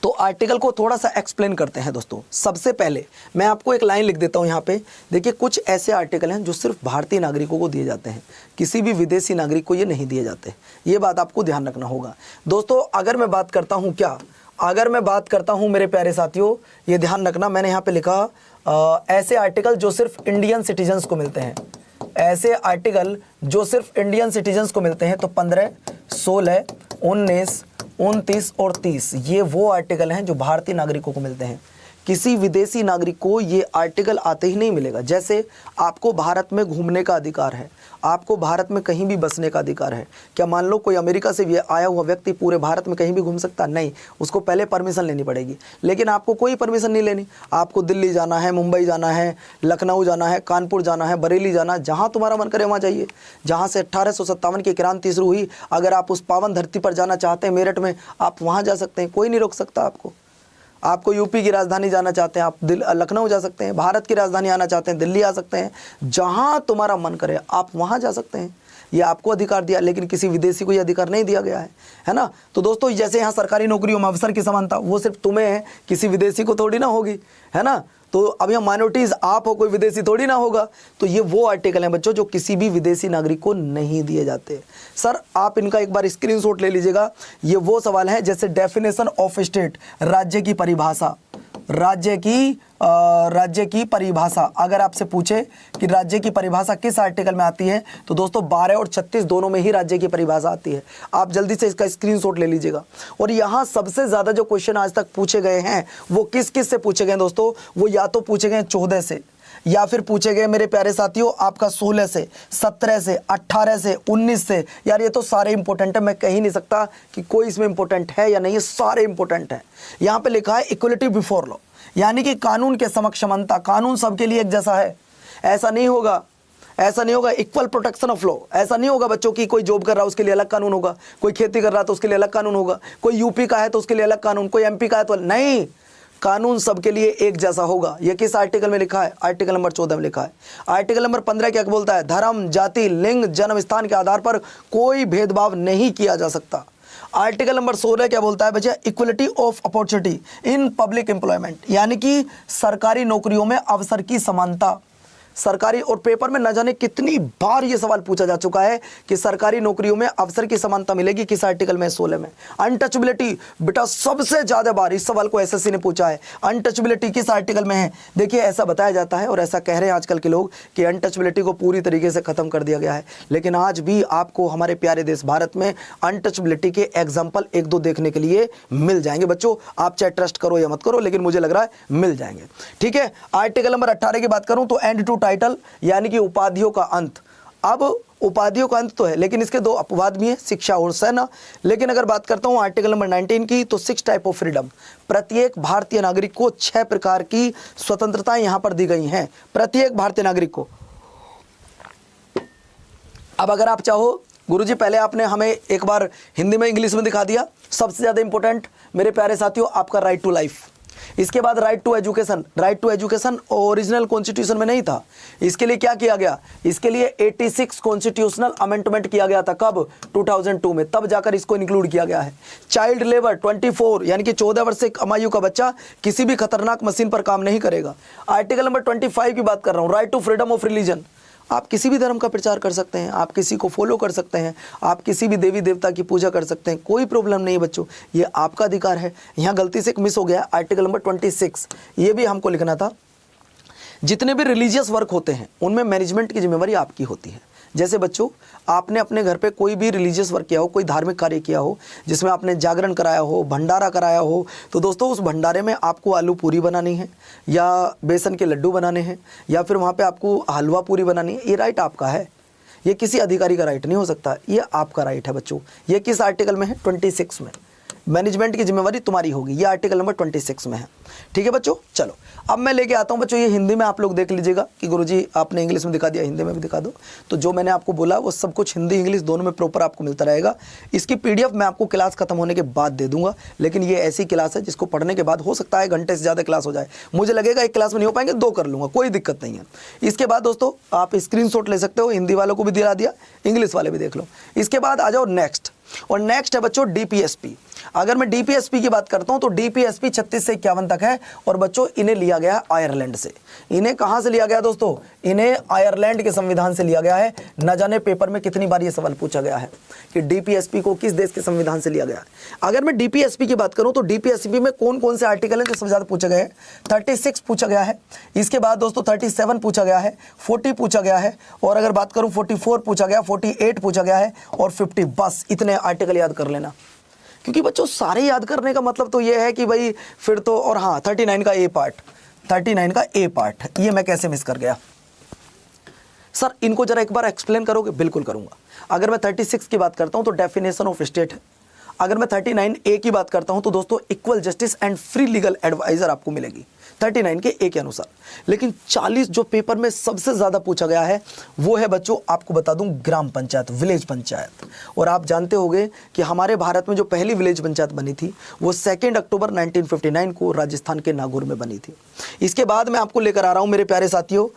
तो आर्टिकल को थोड़ा सा एक्सप्लेन करते हैं दोस्तों। सबसे पहले मैं आपको एक लाइन लिख देता हूं यहाँ पे, देखिए कुछ ऐसे आर्टिकल हैं जो सिर्फ भारतीय नागरिकों को दिए जाते हैं, किसी भी विदेशी नागरिक को ये नहीं दिए जाते। ये बात आपको ध्यान रखना होगा दोस्तों। अगर मैं बात करता हूँ अगर मैं बात करता हूँ मेरे प्यारे साथियों, ये ध्यान रखना, मैंने यहाँ पे लिखा ऐसे आर्टिकल जो सिर्फ इंडियन सिटीजन्स को मिलते हैं, ऐसे आर्टिकल जो सिर्फ इंडियन सिटीजन्स को मिलते हैं। तो 15, 16, 19, 29 और 30 ये वो आर्टिकल हैं जो भारतीय नागरिकों को मिलते हैं। किसी विदेशी नागरिक को ये आर्टिकल आते ही नहीं मिलेगा। जैसे आपको भारत में घूमने का अधिकार है, आपको भारत में कहीं भी बसने का अधिकार है। क्या मान लो कोई अमेरिका से आया हुआ व्यक्ति पूरे भारत में कहीं भी घूम सकता? नहीं, उसको पहले परमिशन लेनी पड़ेगी। लेकिन आपको कोई परमिशन नहीं लेनी, आपको दिल्ली जाना है, मुंबई जाना है, लखनऊ जाना है, कानपुर जाना है, बरेली जाना है, जहाँ तुम्हारा मन करे वहाँ जाइए। जहाँ से 1857 की क्रांति शुरू हुई, अगर आप उस पावन धरती पर जाना चाहते हैं मेरठ में, आप वहाँ जा सकते हैं, कोई नहीं रोक सकता आपको। आपको यूपी की राजधानी जाना चाहते हैं आप लखनऊ जा सकते हैं, भारत की राजधानी आना चाहते हैं दिल्ली आ सकते हैं, जहां तुम्हारा मन करे आप वहां जा सकते हैं। ये आपको अधिकार दिया, लेकिन किसी विदेशी को ये अधिकार नहीं दिया गया है ना। तो दोस्तों जैसे यहाँ सरकारी नौकरियों में अवसर की समानता, वो सिर्फ तुम्हें है, किसी विदेशी को थोड़ी ना होगी, है ना। तो अब यहाँ माइनॉरिटीज आप हो, कोई विदेशी थोड़ी ना होगा। तो ये वो आर्टिकल हैं बच्चों जो किसी भी विदेशी नागरिक को नहीं दिए जाते। सर आप इनका एक बार स्क्रीनशॉट ले लीजिएगा। ये वो सवाल है जैसे डेफिनेशन ऑफ स्टेट, राज्य की परिभाषा, राज्य की परिभाषा, अगर आपसे पूछे कि राज्य की परिभाषा किस आर्टिकल में आती है, तो दोस्तों 12 और 36 दोनों में ही राज्य की परिभाषा आती है। आप जल्दी से इसका स्क्रीनशॉट ले लीजिएगा। और यहाँ सबसे ज़्यादा जो क्वेश्चन आज तक पूछे गए हैं वो किस किस से पूछे गए हैं दोस्तों? वो या तो पूछे गए 14 से, या फिर पूछे गए मेरे प्यारे साथियों आपका 16 से, 17 से, 18 से, 19 से। यार ये तो सारे इंपॉर्टेंट है, मैं कह ही नहीं सकता कि कोई इसमें इंपॉर्टेंट है या नहीं, ये सारे इंपॉर्टेंट है। यहाँ पे लिखा है इक्वलिटी बिफोर लॉ, यानी कि कानून के समक्ष समानता, कानून सबके लिए एक जैसा है। ऐसा नहीं होगा इक्वल प्रोटेक्शन ऑफ लॉ, ऐसा नहीं होगा बच्चों की कोई जॉब कर रहा है उसके लिए अलग कानून होगा, कोई खेती कर रहा है तो उसके लिए अलग कानून होगा, कोई यूपी का है तो उसके लिए अलग कानून, कोई एमपी का है तो नहीं, कानून सबके लिए एक जैसा होगा। यह किस आर्टिकल में लिखा है? आर्टिकल नंबर 14 में लिखा है। आर्टिकल नंबर 15 क्या बोलता है? धर्म, जाति, लिंग, जन्म स्थान के आधार पर कोई भेदभाव नहीं किया जा सकता। आर्टिकल नंबर 16 क्या बोलता है बच्चे? Equality of opportunity in public employment, यानी कि सरकारी नौकरियों में अवसर की समानता। सरकारी और पेपर में न जाने कितनी बार ये सवाल पूछा जा चुका है कि सरकारी नौकरियों में अवसर की समानता मिलेगी किस आर्टिकल में? 16 में। अनटचेबिलिटी, बेटा सबसे ज्यादा बार इस सवाल को एसएससी ने पूछा है, अनटचेबिलिटी किस आर्टिकल में है? देखिए ऐसा बताया जाता है और ऐसा कह रहे हैं आजकल के लोग कि अनटचेबिलिटी को पूरी तरीके से खत्म कर दिया गया है, लेकिन आज भी आपको हमारे प्यारे देश भारत में अनटचेबिलिटी के एग्जाम्पल 1-2 देखने के लिए मिल जाएंगे। बच्चों आप चाहे ट्रस्ट करो या मत करो, लेकिन मुझे लग रहा है मिल जाएंगे। ठीक है, आर्टिकल नंबर 18 की बात करूं तो एंड टू टाइटल, यानी कि उपाधियों का अंत। अब उपाधियों का अंत तो है, लेकिन इसके 2 अपवाद भी हैं, शिक्षा और सेना। लेकिन अगर बात करता हूं आर्टिकल नंबर 19 की, तो 6 टाइप ऑफ फ्रीडम, प्रत्येक भारतीय नागरिक को 6 प्रकार की स्वतंत्रताएं यहां पर दी गई हैं, प्रत्येक भारतीय नागरिक को। अब अगर आप चाहो, गुरुजी पहले आपने हमें एक बार हिंदी में इंग्लिश में दिखा दिया, सबसे ज्यादा इंपॉर्टेंट मेरे प्यारे साथियों आपका राइट टू लाइफ, इसके बाद right to education. Right to education original constitution में नहीं था, इसके लिए क्या किया गया? इसके लिए 86 कॉन्स्टिट्यूशनल अमेंडमेंट किया गया था। कब? 2002 में, तब जाकर इसको इंक्लूड किया गया है। चाइल्ड लेबर 24, यानी कि 14 वर्ष से कम आयु का बच्चा किसी भी खतरनाक मशीन पर काम नहीं करेगा। आर्टिकल नंबर 25 की बात कर रहा हूँ, right to freedom of religion, आप किसी भी धर्म का प्रचार कर सकते हैं, आप किसी को फॉलो कर सकते हैं, आप किसी भी देवी देवता की पूजा कर सकते हैं, कोई प्रॉब्लम नहीं है बच्चों, ये आपका अधिकार है। यहाँ गलती से एक मिस हो गया, आर्टिकल नंबर 26, ये भी हमको लिखना था। जितने भी रिलीजियस वर्क होते हैं उनमें मैनेजमेंट की जिम्मेवारी आपकी होती है। जैसे बच्चों आपने अपने घर पे कोई भी रिलीजियस वर्क किया हो, कोई धार्मिक कार्य किया हो जिसमें आपने जागरण कराया हो, भंडारा कराया हो, तो दोस्तों उस भंडारे में आपको आलू पूरी बनानी है या बेसन के लड्डू बनाने हैं या फिर वहाँ पे आपको हलवा पूरी बनानी है, ये राइट आपका है, ये किसी अधिकारी का राइट नहीं हो सकता, ये आपका राइट है बच्चों। ये किस आर्टिकल में है? 26 में। मैनेजमेंट की जिम्मेवारी तुम्हारी होगी, ये आर्टिकल नंबर 26 में है। ठीक है बच्चों, चलो अब मैं लेके आता हूँ बच्चों, ये हिंदी में आप लोग देख लीजिएगा कि गुरुजी आपने इंग्लिश में दिखा दिया, हिंदी में भी दिखा दो। तो जो मैंने आपको बोला वो सब कुछ हिंदी इंग्लिश दोनों में प्रॉपर आपको मिलता रहेगा। इसकी PDF मैं आपको क्लास खत्म होने के बाद दे दूंगा, लेकिन ये ऐसी क्लास है जिसको पढ़ने के बाद हो सकता है घंटे से ज़्यादा क्लास हो जाए, मुझे लगेगा एक क्लास में नहीं हो पाएंगे, 2 कर लूँगा, कोई दिक्कत नहीं है। इसके बाद दोस्तों आप स्क्रीनशॉट ले सकते हो, हिंदी वालों को भी दिला दिया, इंग्लिश वाले भी देख लो। इसके बाद आ जाओ नेक्स्ट, और नेक्स्ट है बच्चों DPSP। अगर मैं DPSP की बात करता हूं तो DPSP 36 से 51 तक है, और बच्चों इन्हें लिया गया आयरलैंड से। इन्हें कहां से लिया गया दोस्तों? इन्हें आयरलैंड के संविधान से लिया गया है। न जाने पेपर में कितनी बार यह सवाल पूछा गया है कि DPSP को किस देश के संविधान से लिया गया है। अगर मैं DPSP की बात करूं तो DPSP में कौन कौन से आर्टिकल हैं जो सबसे ज्यादा पूछे गए हैं? 36 पूछा गया है, इसके बाद दोस्तों 37 पूछा गया है, 40 पूछा गया है, और अगर बात करूं 44 पूछा गया, 48 पूछा गया है, और 50। बस इतने आर्टिकल याद कर लेना, क्योंकि बच्चों सारे याद करने का मतलब तो ये है कि भाई फिर तो, और हाँ 39 का ए पार्ट, ये मैं कैसे मिस कर गया सर, इनको जरा एक बार एक्सप्लेन करोगे? बिल्कुल करूंगा। अगर मैं 36 की बात करता हूं तो डेफिनेशन ऑफ स्टेट है। अगर मैं 39A की बात करता हूं तो दोस्तों equal justice and free legal adviser आपको मिलेगी 39 के A के अनुसार। लेकिन 40 जो पेपर में सबसे ज़्यादा पूछा गया है वो है बच्चों, आपको बता दूं, ग्राम पंचायत, विलेज पंचायत। और आप जानते होंगे कि हमारे भारत में जो पहली विलेज पंचायत बनी थी वो 2 अक्टूबर 1959 को राजस्थान के नागौर में बनी थी। इसके बाद मैं आपको लेकर आ रहा हूँ मेरे प्यारे साथियों,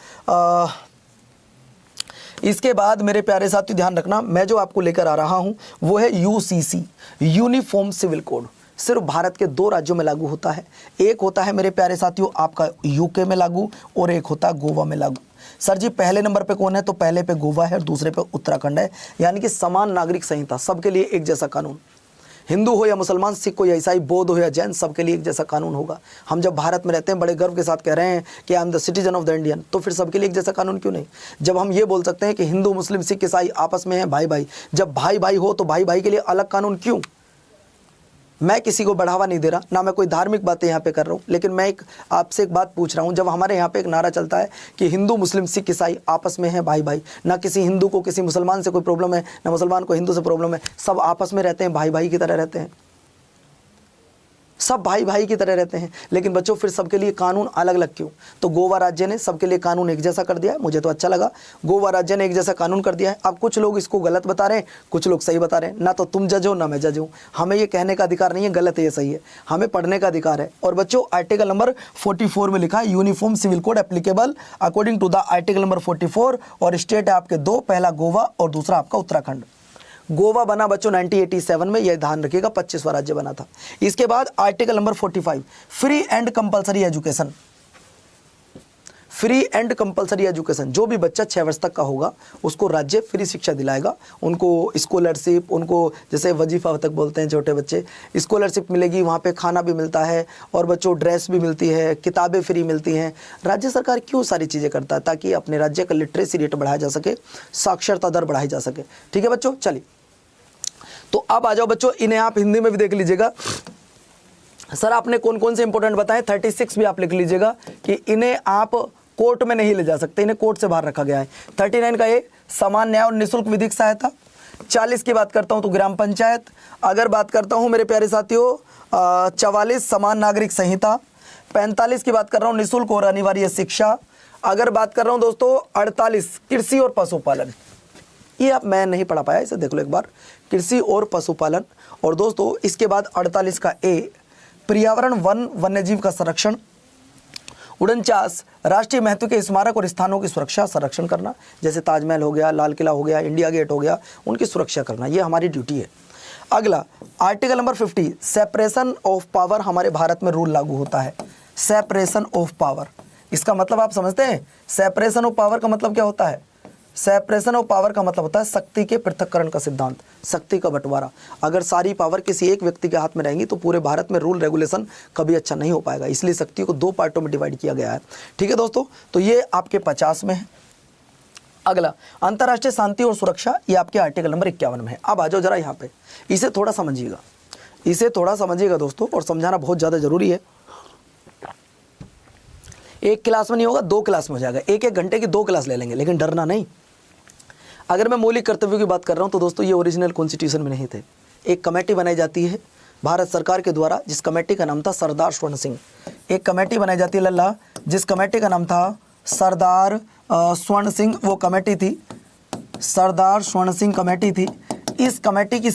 इसके बाद मेरे प्यारे साथियों ध्यान रखना, मैं जो आपको लेकर आ रहा हूं वो है UCC, यूनिफॉर्म सिविल कोड। सिर्फ भारत के 2 राज्यों में लागू होता है, एक होता है मेरे प्यारे साथियों आपका UK में लागू, और एक होता है गोवा में लागू। सर जी पहले नंबर पे कौन है? तो पहले पे गोवा है और दूसरे पे उत्तराखंड है, यानी कि समान नागरिक संहिता, सबके लिए एक जैसा कानून। हिंदू हो या मुसलमान, सिख हो या ईसाई, बौद्ध हो या जैन, सबके लिए एक जैसा कानून होगा। हम जब भारत में रहते हैं, बड़े गर्व के साथ कह रहे हैं कि I am the citizen of the Indian, तो फिर सबके लिए एक जैसा कानून क्यों नहीं? जब हम ये बोल सकते हैं कि हिंदू मुस्लिम सिख ईसाई आपस में हैं भाई भाई, जब भाई भाई हो तो भाई भाई के लिए अलग कानून क्यों? मैं किसी को बढ़ावा नहीं दे रहा, ना मैं कोई धार्मिक बातें यहाँ पे कर रहा हूँ, लेकिन मैं आपसे एक बात पूछ रहा हूँ। जब हमारे यहाँ पे एक नारा चलता है कि हिंदू मुस्लिम सिख ईसाई आपस में हैं भाई भाई, ना किसी हिंदू को किसी मुसलमान से कोई प्रॉब्लम है, ना मुसलमान को हिंदू से प्रॉब्लम है, सब आपस में रहते हैं, भाई भाई की तरह रहते हैं, सब भाई भाई की तरह रहते हैं। लेकिन बच्चों फिर सबके लिए कानून अलग अलग क्यों? तो गोवा राज्य ने सबके लिए कानून एक जैसा कर दिया है, मुझे तो अच्छा लगा। गोवा राज्य ने एक जैसा कानून कर दिया है। अब कुछ लोग इसको गलत बता रहे हैं, कुछ लोग सही बता रहे हैं। ना तो तुम जज हो ना मैं जज हूँ, हमें ये कहने का अधिकार नहीं है गलत है ये सही है, हमें पढ़ने का अधिकार है। और बच्चों आर्टिकल नंबर 44 में लिखा है uniform civil code applicable according to the article number 44, और स्टेट है आपके दो, पहला गोवा और दूसरा आपका उत्तराखंड। गोवा बना बच्चों 1987 में, यह ध्यान रखिएगा, 25वां राज्य बना था। इसके बाद article number 45 free and compulsory education. Free and compulsory education, जो भी बच्चा 6 वर्ष तक का होगा उसको राज्य फ्री शिक्षा दिलाएगा। उनको स्कॉलरशिप, उनको जैसे वजीफा तक बोलते हैं छोटे बच्चे, स्कॉलरशिप मिलेगी, वहाँ पे खाना भी मिलता है और बच्चों ड्रेस भी मिलती है, किताबें फ्री मिलती हैं। राज्य सरकार क्यों सारी चीज़ें करता है? ताकि अपने राज्य का लिटरेसी रेट बढ़ाया जा सके, साक्षरता दर बढ़ाई जा सके। ठीक है बच्चों, चलिए तो अब आ जाओ बच्चों, इन्हें आप हिंदी में भी देख लीजिएगा। सर आपने कौन कौन से इंपॉर्टेंट बताए, 36 भी आप लिख लीजिएगा कि इन्हें आप कोर्ट में नहीं ले जा सकते, इन्हें कोर्ट से बाहर रखा गया है। 39 का ये समान न्याय और निःशुल्क विधिक सहायता। 40 की बात करता हूँ तो ग्राम पंचायत। अगर बात करता हूँ मेरे प्यारे साथियों 44 समान नागरिक संहिता। 45 की बात कर रहा हूँ निःशुल्क और अनिवार्य शिक्षा। अगर बात कर रहा हूँ दोस्तों 48 कृषि और पशुपालन, ये आप मैं नहीं पढ़ा पाया, इसे देख लो एक बार, कृषि और पशुपालन। और दोस्तों इसके बाद 48 का ए पर्यावरण वन वन्यजीव का संरक्षण। 49 राष्ट्रीय महत्व के स्मारक और स्थानों की सुरक्षा संरक्षण करना, जैसे ताजमहल हो गया, लाल किला हो गया, इंडिया गेट हो गया, उनकी सुरक्षा करना, ये हमारी ड्यूटी है। अगला article number 50 separation of power, हमारे भारत में रूल लागू होता है सेपरेशन ऑफ पावर। इसका मतलब आप समझते हैं सेपरेशन ऑफ पावर का मतलब क्या होता है? सेपरेशन ऑफ पावर का मतलब होता है शक्ति के पृथक्करण का सिद्धांत, शक्ति का बंटवारा। अगर सारी पावर किसी एक व्यक्ति के हाथ में रहेंगी तो पूरे भारत में रूल रेगुलेशन कभी अच्छा नहीं हो पाएगा, इसलिए शक्ति को 2 पार्टों में डिवाइड किया गया है। ठीक है दोस्तों, तो ये आपके 50 में है। अगला अंतर्राष्ट्रीय शांति और सुरक्षा, ये आपके आर्टिकल नंबर 51 में है। अब आ जाओ जरा यहाँ पे, इसे थोड़ा समझिएगा, इसे थोड़ा समझिएगा दोस्तों, और समझाना बहुत ज़्यादा जरूरी है। एक क्लास में नहीं होगा, 2 क्लास में हो जाएगा, 1-1 घंटे की 2 क्लास ले लेंगे, लेकिन डरना नहीं। अगर मैं मौलिक कर्तव्यों की बात कर रहा हूं तो दोस्तों ये ओरिजिनल कॉन्स्टिट्यूशन में नहीं थे। एक कमेटी बनाई जाती है भारत सरकार के द्वारा, जिस कमेटी का नाम था सरदार स्वर्ण सिंह। एक कमेटी बनाई जाती है लल्ला, जिस कमेटी का नाम था सरदार स्वर्ण सिंह, वो कमेटी थी सरदार स्वर्ण सिंह कमेटी थी। इस कमेटी की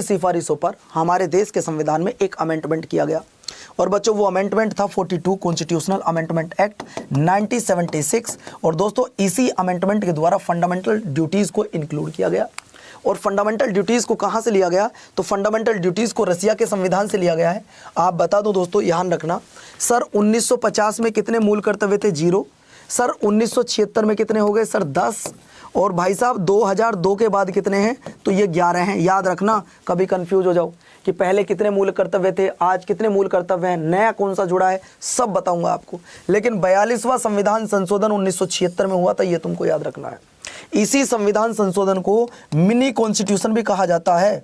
सिफारिशों पर हमारे देश के संविधान में एक अमेंडमेंट किया गया, और बच्चों वो अमेंडमेंट था 42 कॉन्स्टिट्यूशनल अमेंडमेंट एक्ट 1976। और दोस्तों इसी अमेंडमेंट के द्वारा फंडामेंटल ड्यूटीज़ को इंक्लूड किया गया। और फंडामेंटल ड्यूटीज़ को कहाँ से लिया गया? तो फंडामेंटल ड्यूटीज़ को रसिया के संविधान से लिया गया है। आप बता दो दोस्तों, ध्यान रखना, सर 1950 में कितने मूल कर्तव्य थे? 0। सर 1976 में कितने हो गए? सर 10। और भाई साहब 2002 के बाद कितने हैं? तो ये 11 हैं। याद रखना, कभी कंफ्यूज हो जाओ कि पहले कितने मूल कर्तव्य थे, आज कितने मूल कर्तव्य हैं, नया कौन सा जुड़ा है, सब बताऊंगा आपको। लेकिन 42वां संविधान संशोधन 1976 में हुआ था, ये तुमको याद रखना है। इसी संविधान संशोधन को मिनी कॉन्स्टिट्यूशन भी कहा जाता है,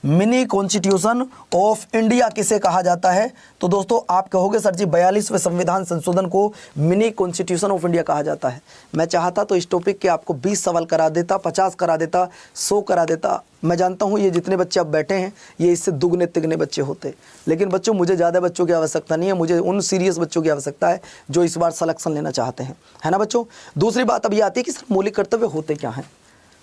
मिनी कॉन्स्टिट्यूशन ऑफ इंडिया किसे कहा जाता है? तो दोस्तों आप कहोगे सर जी 42वें संविधान संशोधन को मिनी कॉन्स्टिट्यूशन ऑफ इंडिया कहा जाता है। मैं चाहता तो इस टॉपिक के आपको 20 सवाल करा देता, 50 करा देता, 100 करा देता। मैं जानता हूँ ये जितने बच्चे अब बैठे हैं ये इससे दुगने तिगने बच्चे होते, लेकिन बच्चों मुझे ज़्यादा बच्चों की आवश्यकता नहीं है, मुझे उन सीरियस बच्चों की आवश्यकता है जो इस बार सिलेक्शन लेना चाहते हैं, है ना बच्चों। दूसरी बात अब ये आती है कि सर मौलिक कर्तव्य होते क्या हैं?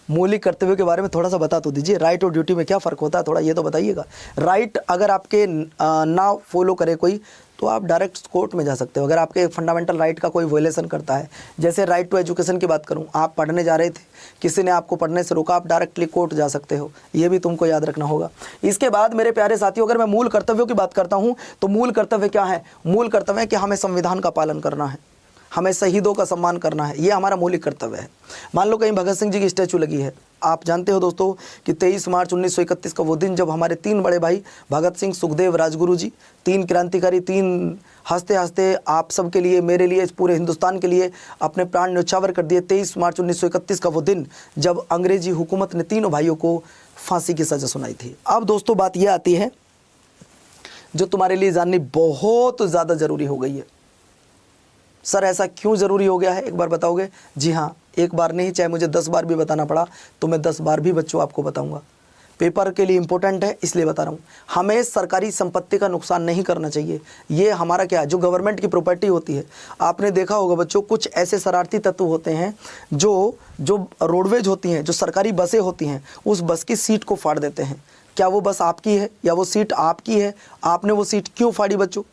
मौलिक कर्तव्यों के बारे में थोड़ा सा बता तो दीजिए। राइट और ड्यूटी में क्या फ़र्क होता है, थोड़ा ये तो बताइएगा। राइट अगर आपके ना फॉलो करे कोई तो आप डायरेक्ट कोर्ट में जा सकते हो। अगर आपके फंडामेंटल राइट का कोई वायलेशन करता है, जैसे राइट टू एजुकेशन की बात करूं, आप पढ़ने जा रहे थे, किसी ने आपको पढ़ने से रोका, आप डायरेक्टली कोर्ट जा सकते हो, ये भी तुमको याद रखना होगा। इसके बाद मेरे प्यारे साथियों, अगर मैं मूल कर्तव्यों की बात करता हूँ तो मूल कर्तव्य क्या है? मूल कर्तव्य है कि हमें संविधान का पालन करना है, हमें शहीदों का सम्मान करना है, ये हमारा मौलिक कर्तव्य है। मान लो कहीं भगत सिंह जी की स्टैचू लगी है, आप जानते हो दोस्तों कि 23 मार्च 1931 का वो दिन जब हमारे 3 बड़े भाई भगत सिंह, सुखदेव, राजगुरु जी, 3 क्रांतिकारी, 3 हंसते हंसते आप सबके लिए, मेरे लिए, इस पूरे हिंदुस्तान के लिए अपने प्राण न्यौछावर कर दिए। 23 मार्च 1931 का वो दिन जब अंग्रेजी हुकूमत ने तीनों भाइयों को फांसी की सज़ा सुनाई थी। अब दोस्तों बात यह आती है जो तुम्हारे लिए जाननी बहुत ज़्यादा ज़रूरी हो गई है। सर ऐसा क्यों ज़रूरी हो गया है, एक बार बताओगे? जी हाँ, एक बार नहीं, चाहे मुझे 10 बार भी बताना पड़ा तो मैं 10 बार भी बच्चों आपको बताऊंगा। पेपर के लिए इंपॉर्टेंट है इसलिए बता रहा हूँ। हमें सरकारी संपत्ति का नुकसान नहीं करना चाहिए। ये हमारा क्या है, जो गवर्नमेंट की प्रॉपर्टी होती है। आपने देखा होगा बच्चों, कुछ ऐसे शरारती तत्व होते हैं जो रोडवेज होती हैं, जो सरकारी बसें होती हैं, उस बस की सीट को फाड़ देते हैं। क्या वो बस आपकी है या वो सीट आपकी है? आपने वो सीट क्यों फाड़ी बच्चों?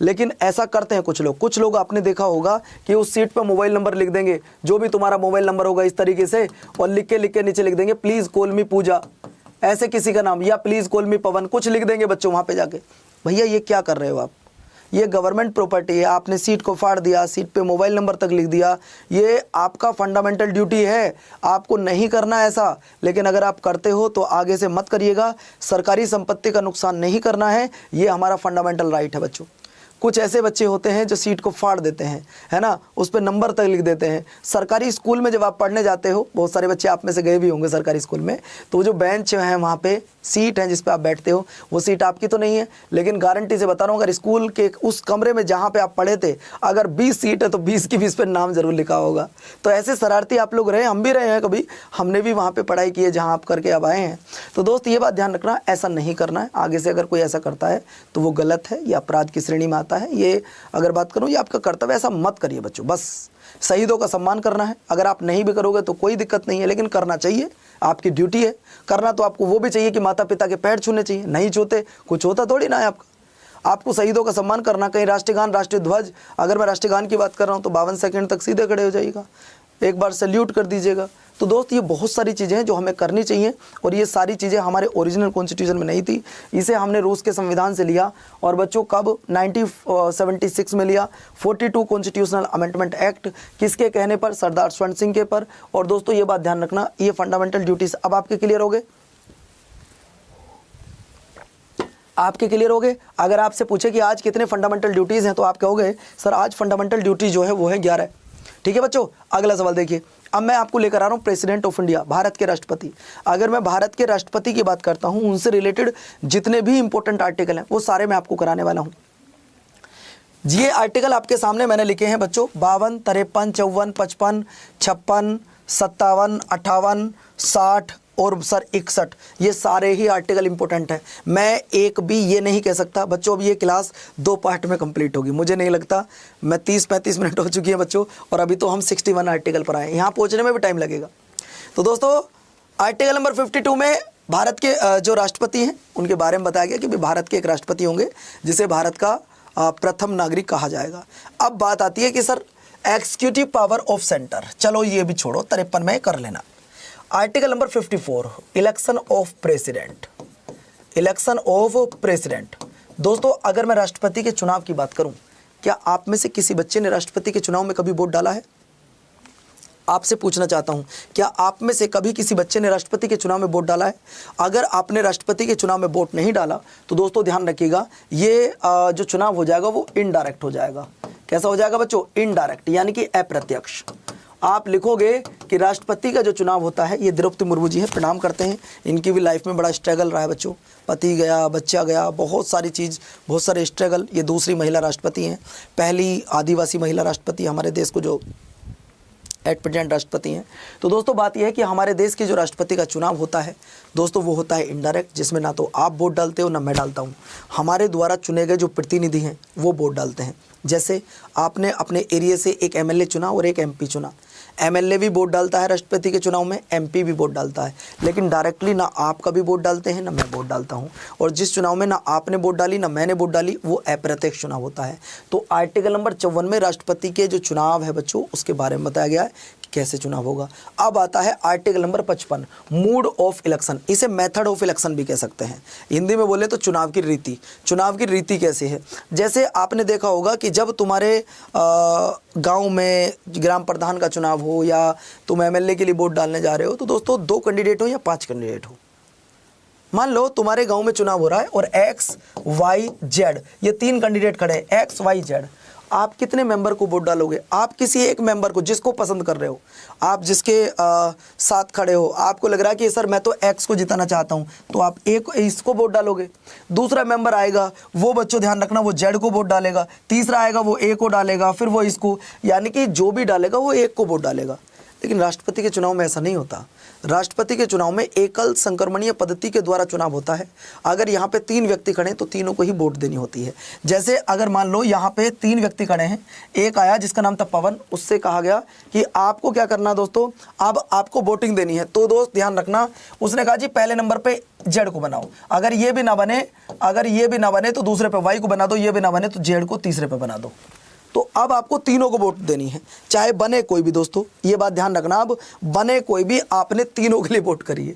लेकिन ऐसा करते हैं कुछ लोग आपने देखा होगा कि उस सीट पर मोबाइल नंबर लिख देंगे, जो भी तुम्हारा मोबाइल नंबर होगा इस तरीके से, और लिख के नीचे लिख देंगे प्लीज़ कॉल मी पूजा, ऐसे किसी का नाम, या प्लीज़ कॉल मी पवन, कुछ लिख देंगे बच्चों वहाँ पे जाके। भैया ये क्या कर रहे हो आप? ये गवर्नमेंट प्रॉपर्टी है, आपने सीट को फाड़ दिया, सीट पे मोबाइल नंबर तक लिख दिया। ये आपका फंडामेंटल ड्यूटी है, आपको नहीं करना ऐसा। लेकिन अगर आप करते हो तो आगे से मत करिएगा। सरकारी संपत्ति का नुकसान नहीं करना है, ये हमारा फंडामेंटल राइट है बच्चों। कुछ ऐसे बच्चे होते हैं जो सीट को फाड़ देते हैं, है ना, उस पर नंबर तक लिख देते हैं। सरकारी स्कूल में जब आप पढ़ने जाते हो, बहुत सारे बच्चे आप में से गए भी होंगे सरकारी स्कूल में, तो जो बेंच हैं वहाँ पे सीट है जिस पे आप बैठते हो, वो सीट आपकी तो नहीं है, लेकिन गारंटी से बता रहा हूँ अगर स्कूल के उस कमरे में जहाँ पे आप पढ़े थे अगर 20 सीट है तो 20 की 20 पे नाम जरूर लिखा होगा। तो ऐसे शरारती आप लोग रहे, हम भी रहे हैं कभी, हमने भी वहाँ पे पढ़ाई की है जहाँ आप करके अब आए हैं। तो दोस्त ये बात ध्यान रखना, ऐसा नहीं करना है। आगे से अगर कोई ऐसा करता है तो वो गलत है, ये अपराध की श्रेणी में आता है। ये अगर बात करूँ ये आपका कर्तव्य, ऐसा मत करिए बच्चों। बस शहीदों का सम्मान करना है, अगर आप नहीं भी करोगे तो कोई दिक्कत नहीं है, लेकिन करना चाहिए, आपकी ड्यूटी है करना। तो आपको वो भी चाहिए कि माता पिता के पैर छूने चाहिए, नहीं छूते कुछ होता थोड़ी ना है आपको शहीदों का सम्मान करना। कहीं राष्ट्रगान, राष्ट्रीय ध्वज, अगर मैं राष्ट्रगान की बात कर रहा हूँ तो 52 सेकंड तक सीधे खड़े हो जाइएगा, एक बार सैल्यूट कर दीजिएगा। तो दोस्त ये बहुत सारी चीज़ें हैं जो हमें करनी चाहिए, और ये सारी चीज़ें हमारे ओरिजिनल कॉन्स्टिट्यूशन में नहीं थी, इसे हमने रूस के संविधान से लिया। और बच्चों कब 1976 में लिया, 42 कॉन्स्टिट्यूशनल अमेंडमेंट एक्ट, किसके कहने पर? सरदार स्वर्ण सिंह के पर। और दोस्तों ये बात ध्यान रखना, ये फंडामेंटल ड्यूटीज अब आपके क्लियर हो गए, आपके क्लियर हो गए। अगर आपसे पूछे कि आज कितने फंडामेंटल ड्यूटीज़ हैं तो आप कहोगे सर आज फंडामेंटल ड्यूटी जो है वो है 11। ठीक है बच्चों, अगला सवाल देखिए। अब मैं आपको लेकर आ रहा हूँ प्रेसिडेंट ऑफ इंडिया, भारत के राष्ट्रपति। अगर मैं भारत के राष्ट्रपति की बात करता हूँ, उनसे रिलेटेड जितने भी इंपॉर्टेंट आर्टिकल हैं वो सारे मैं आपको कराने वाला हूँ। ये आर्टिकल आपके सामने मैंने लिखे हैं बच्चों, 52, 53, 54, 55, 56, 57, 58, 60 और सर 61, ये सारे ही आर्टिकल इंपॉर्टेंट है। मैं एक भी ये नहीं कह सकता बच्चों, अब ये क्लास 2 पार्ट में कंप्लीट होगी, मुझे नहीं लगता। मैं 30-35 मिनट हो चुकी है बच्चों, और अभी तो हम 61 आर्टिकल पर आए, यहाँ पहुँचने में भी टाइम लगेगा। तो दोस्तों आर्टिकल नंबर 52 में भारत के जो राष्ट्रपति हैं उनके बारे में बताया गया कि भाई भारत के एक राष्ट्रपति होंगे जिसे भारत का प्रथम नागरिक कहा जाएगा। अब बात आती है कि sir executive power of centre, चलो ये भी छोड़ो, 53 में कर लेना। Article number 54, election of president, election of president. दोस्तों अगर मैं राष्ट्रपति के चुनाव की बात करूं, क्या आप में से किसी बच्चे ने राष्ट्रपति के चुनाव में कभी वोट डाला है? आपसे पूछना चाहता हूं, क्या आप में से कभी किसी बच्चे ने राष्ट्रपति के चुनाव में वोट डाला है? अगर आपने राष्ट्रपति के चुनाव में वोट नहीं डाला तो दोस्तों ध्यान रखिएगा, ये जो चुनाव हो जाएगा वो इनडायरेक्ट हो जाएगा। कैसा हो जाएगा बच्चों? इनडायरेक्ट, यानी कि अप्रत्यक्ष। आप लिखोगे कि राष्ट्रपति का जो चुनाव होता है, ये द्रौपदी मुर्मू जी है, प्रणाम करते हैं, इनकी भी लाइफ में बड़ा स्ट्रगल रहा है बच्चों, पति गया, बच्चा गया, बहुत सारी चीज़, बहुत सारे स्ट्रगल। ये दूसरी महिला राष्ट्रपति हैं, पहली आदिवासी महिला राष्ट्रपति हमारे देश को जो एट प्रेजेंट राष्ट्रपति हैं। तो दोस्तों बात यह है कि हमारे देश के जो राष्ट्रपति का चुनाव होता है दोस्तों, वो होता है इनडायरेक्ट, जिसमें ना तो आप वोट डालते हो ना मैं डालता हूँ, हमारे द्वारा चुने गए जो प्रतिनिधि हैं वो वोट डालते हैं। जैसे आपने अपने एरिया से एक एमएलए चुना और एक एमपी चुना, एमएलए भी वोट डालता है राष्ट्रपति के चुनाव में, एमपी भी वोट डालता है, लेकिन डायरेक्टली ना आप कभी वोट डालते हैं ना मैं वोट डालता हूं। और जिस चुनाव में ना आपने वोट डाली ना मैंने वोट डाली, वो अप्रत्यक्ष चुनाव होता है। तो आर्टिकल नंबर 54 में राष्ट्रपति के जो चुनाव है बच्चों, उसके बारे में बताया गया है कैसे चुनाव होगा। अब आता है article number 55, mood off election. इसे मेथड ऑफ इलेक्शन भी कह सकते हैं। हिंदी में बोले तो चुनाव की रीति। चुनाव की रीति कैसी है, जैसे आपने देखा होगा कि जब तुम्हारे गांव में ग्राम प्रधान का चुनाव हो या तुम एमएलए के लिए वोट डालने जा रहे हो, तो दोस्तों 2 कैंडिडेट हो या 5 कैंडिडेट हो। मान लो तुम्हारे गांव में चुनाव हो रहा है और एक्स वाई जेड ये 3 कैंडिडेट खड़े हैं, एक्स वाई जेड। आप कितने मेंबर को वोट डालोगे? आप किसी एक मेंबर को, जिसको पसंद कर रहे हो, आप जिसके साथ खड़े हो, आपको लग रहा है कि सर मैं तो एक्स को जिताना चाहता हूं, तो आप एक इसको वोट डालोगे। दूसरा मेंबर आएगा, वो बच्चों ध्यान रखना, वो जेड को वोट डालेगा। तीसरा आएगा, वो ए को डालेगा, फिर वो इसको, यानी कि जो भी डालेगा वो एक को वोट डालेगा। लेकिन राष्ट्रपति के चुनाव में ऐसा नहीं होता। राष्ट्रपति के चुनाव में एकल संक्रमणीय पद्धति के द्वारा चुनाव होता है। अगर यहाँ पे 3 व्यक्ति खड़े हैं तो तीनों को ही वोट देनी होती है। जैसे अगर मान लो यहाँ पे 3 व्यक्ति खड़े हैं, एक आया जिसका नाम था पवन, उससे कहा गया कि आपको क्या करना दोस्तों, अब आपको वोटिंग देनी है। तो दोस्त ध्यान रखना, उसने कहा जी पहले नंबर पे जेड को बनाओ, अगर ये भी ना बने तो दूसरे पे वाई को बना दो, ये भी ना बने तो जेड को तीसरे पे बना दो। तो अब आपको तीनों को वोट देनी है, चाहे बने कोई भी। दोस्तों ये बात ध्यान रखना, अब बने कोई भी, आपने तीनों के लिए वोट करिए।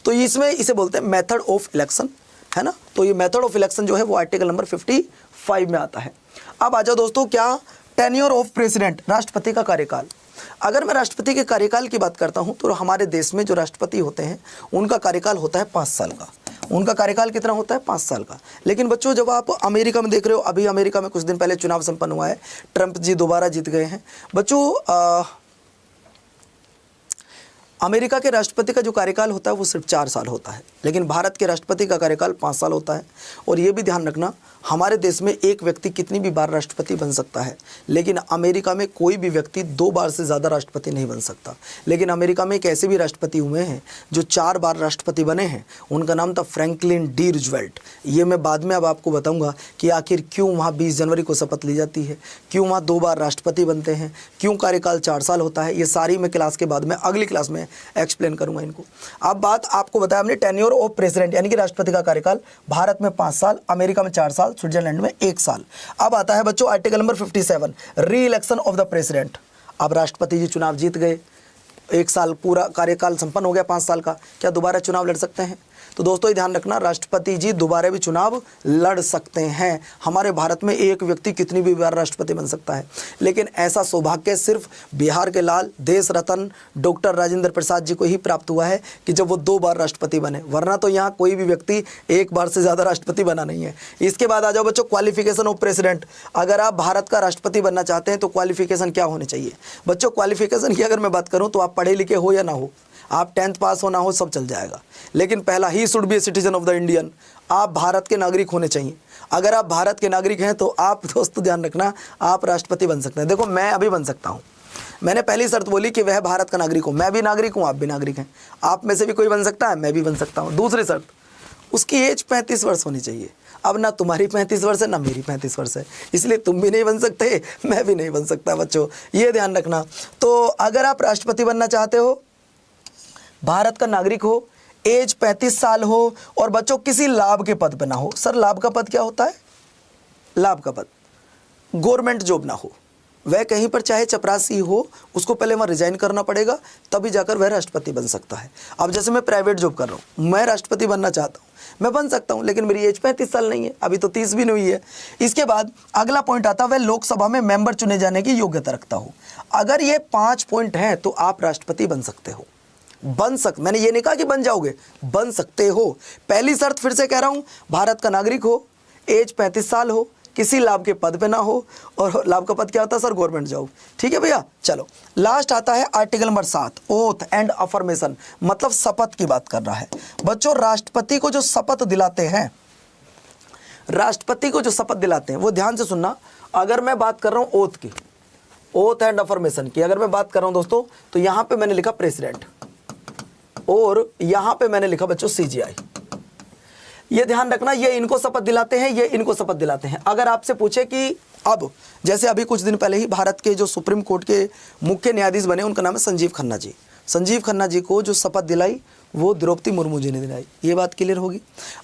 तो इसमें इसे बोलते हैं मेथड ऑफ इलेक्शन, है ना। तो ये मेथड ऑफ इलेक्शन जो है वो आर्टिकल नंबर 55 में आता है। अब आ जाओ दोस्तों, क्या टेन्योर ऑफ प्रेसिडेंट, राष्ट्रपति का कार्यकाल। अगर मैं राष्ट्रपति के कार्यकाल की बात करता हूं तो हमारे देश में जो राष्ट्रपति होते हैं उनका कार्यकाल होता है 5 साल का। उनका कार्यकाल कितना होता है? 5 साल का। लेकिन बच्चों जब आप अमेरिका में देख रहे हो, अभी अमेरिका में कुछ दिन पहले चुनाव संपन्न हुआ है, ट्रंप जी दोबारा जीत गए हैं। बच्चों अमेरिका के राष्ट्रपति का जो कार्यकाल होता है वो सिर्फ 4 साल होता है, लेकिन भारत के राष्ट्रपति का कार्यकाल 5 साल होता है। और ये भी ध्यान रखना, हमारे देश में एक व्यक्ति कितनी भी बार राष्ट्रपति बन सकता है, लेकिन अमेरिका में कोई भी व्यक्ति 2 बार से ज़्यादा राष्ट्रपति नहीं बन सकता। लेकिन अमेरिका में एक ऐसे भी राष्ट्रपति हुए हैं जो 4 बार राष्ट्रपति बने हैं, उनका नाम था फ्रैंकलिन डी रूजवेल्ट। ये मैं बाद में अब आपको बताऊँगा कि आखिर क्यों वहाँ 20 जनवरी को शपथ ली जाती है, क्यों वहाँ 2 बार राष्ट्रपति बनते हैं, क्यों कार्यकाल 4 साल होता है। ये सारी मैं क्लास के बाद में अगली क्लास में एक्सप्लेन करूंगा इनको। अब बात आपको बताया हमने टेन्योर ऑफ प्रेसिडेंट, यानी कि राष्ट्रपति का कार्यकाल। भारत में 5 साल, अमेरिका में 4 साल, स्विट्जरलैंड में 1 साल। अब आता है बच्चों आर्टिकल नंबर 57, री इलेक्शन ऑफ द प्रेसिडेंट। अब राष्ट्रपति जी चुनाव जीत गए, 1 साल पूरा कार्यकाल संपन्न हो गया 5 साल का, क्या दोबारा चुनाव लड़ सकते हैं? तो दोस्तों ये ध्यान रखना, राष्ट्रपति जी दोबारा भी चुनाव लड़ सकते हैं। हमारे भारत में एक व्यक्ति कितनी भी बार राष्ट्रपति बन सकता है, लेकिन ऐसा सौभाग्य सिर्फ बिहार के लाल देश रत्न डॉक्टर राजेंद्र प्रसाद जी को ही प्राप्त हुआ है कि जब वो 2 बार राष्ट्रपति बने, वरना तो यहाँ कोई भी व्यक्ति 1 बार से ज़्यादा राष्ट्रपति बना नहीं है। इसके बाद आ जाओ बच्चों क्वालिफिकेशन ऑफ प्रेसिडेंट। अगर आप भारत का राष्ट्रपति बनना चाहते हैं तो क्वालिफिकेशन क्या होने चाहिए? बच्चों क्वालिफिकेशन की अगर मैं बात करूँ तो आप पढ़े लिखे हो या ना हो, आप 10th पास हो ना हो, सब चल जाएगा। लेकिन पहला he should be a citizen of the Indian, आप भारत के नागरिक होने चाहिए। अगर आप भारत के नागरिक हैं तो आप दोस्तों ध्यान रखना, आप राष्ट्रपति बन सकते हैं। देखो मैं अभी बन सकता हूं, मैंने पहली शर्त बोली कि वह भारत का नागरिक हो। मैं भी नागरिक हूं, आप भी नागरिक हैं, आप में से भी कोई बन सकता है, मैं भी बन सकता हूं। दूसरी शर्त, उसकी एज 35 वर्ष होनी चाहिए। अब ना तुम्हारी 35 वर्ष है ना मेरी 35 वर्ष है, इसलिए तुम भी नहीं बन सकते, मैं भी नहीं बन सकता। बच्चों ये ध्यान रखना। तो अगर आप राष्ट्रपति बनना चाहते हो, भारत का नागरिक हो, एज 35 साल हो और बच्चों किसी लाभ के पद पर ना हो। सर लाभ का पद क्या होता है? लाभ का पद गवर्नमेंट जॉब ना हो, वह कहीं पर चाहे चपरासी हो, उसको पहले वहाँ रिजाइन करना पड़ेगा, तभी जाकर वह राष्ट्रपति बन सकता है। अब जैसे मैं प्राइवेट जॉब कर रहा हूँ, मैं राष्ट्रपति बनना चाहता हूँ, मैं बन सकता हूँ, लेकिन मेरी एज 35 साल नहीं है, अभी तो 30 भी नहीं हुई है। इसके बाद अगला पॉइंट आता है, वह लोकसभा में मेंबर चुने जाने की योग्यता रखता हो। अगर ये 5 पॉइंट हैं तो आप राष्ट्रपति बन सकते हो। मैंने ये नहीं कहा कि बन जाओगे, बन सकते हो। पहली शर्त फिर से कह रहा हूं, भारत का नागरिक हो, एज 35 साल हो, किसी लाभ के पद पे ना हो, और लाभ का पद क्या होता है सर? Government job. ठीक है भैया, चलो लास्ट आता है article number 7, oath and affirmation, मतलब शपथ की बात कर रहा है। बच्चों राष्ट्रपति को जो शपथ दिलाते हैं, राष्ट्रपति को जो शपथ दिलाते हैं वो ध्यान से सुनना। अगर मैं बात कर रहा हूं ओथ की, ओथ एंड अफर्मेशन की अगर मैं बात कर रहा हूं दोस्तों, तो यहां पे मैंने लिखा प्रेसिडेंट और यहां पे मैंने लिखा बच्चों सीजीआई। ये ध्यान रखना, ये इनको शपथ दिलाते हैं, ये इनको शपथ दिलाते हैं। अगर आपसे पूछे कि अब जैसे अभी कुछ दिन पहले ही भारत के जो सुप्रीम कोर्ट के मुख्य न्यायाधीश बने, उनका नाम है संजीव खन्ना जी। संजीव खन्ना जी को जो शपथ दिलाई वो द्रौपदी मुर्मू जी ने दिलाई। ये बात क्लियर होगी।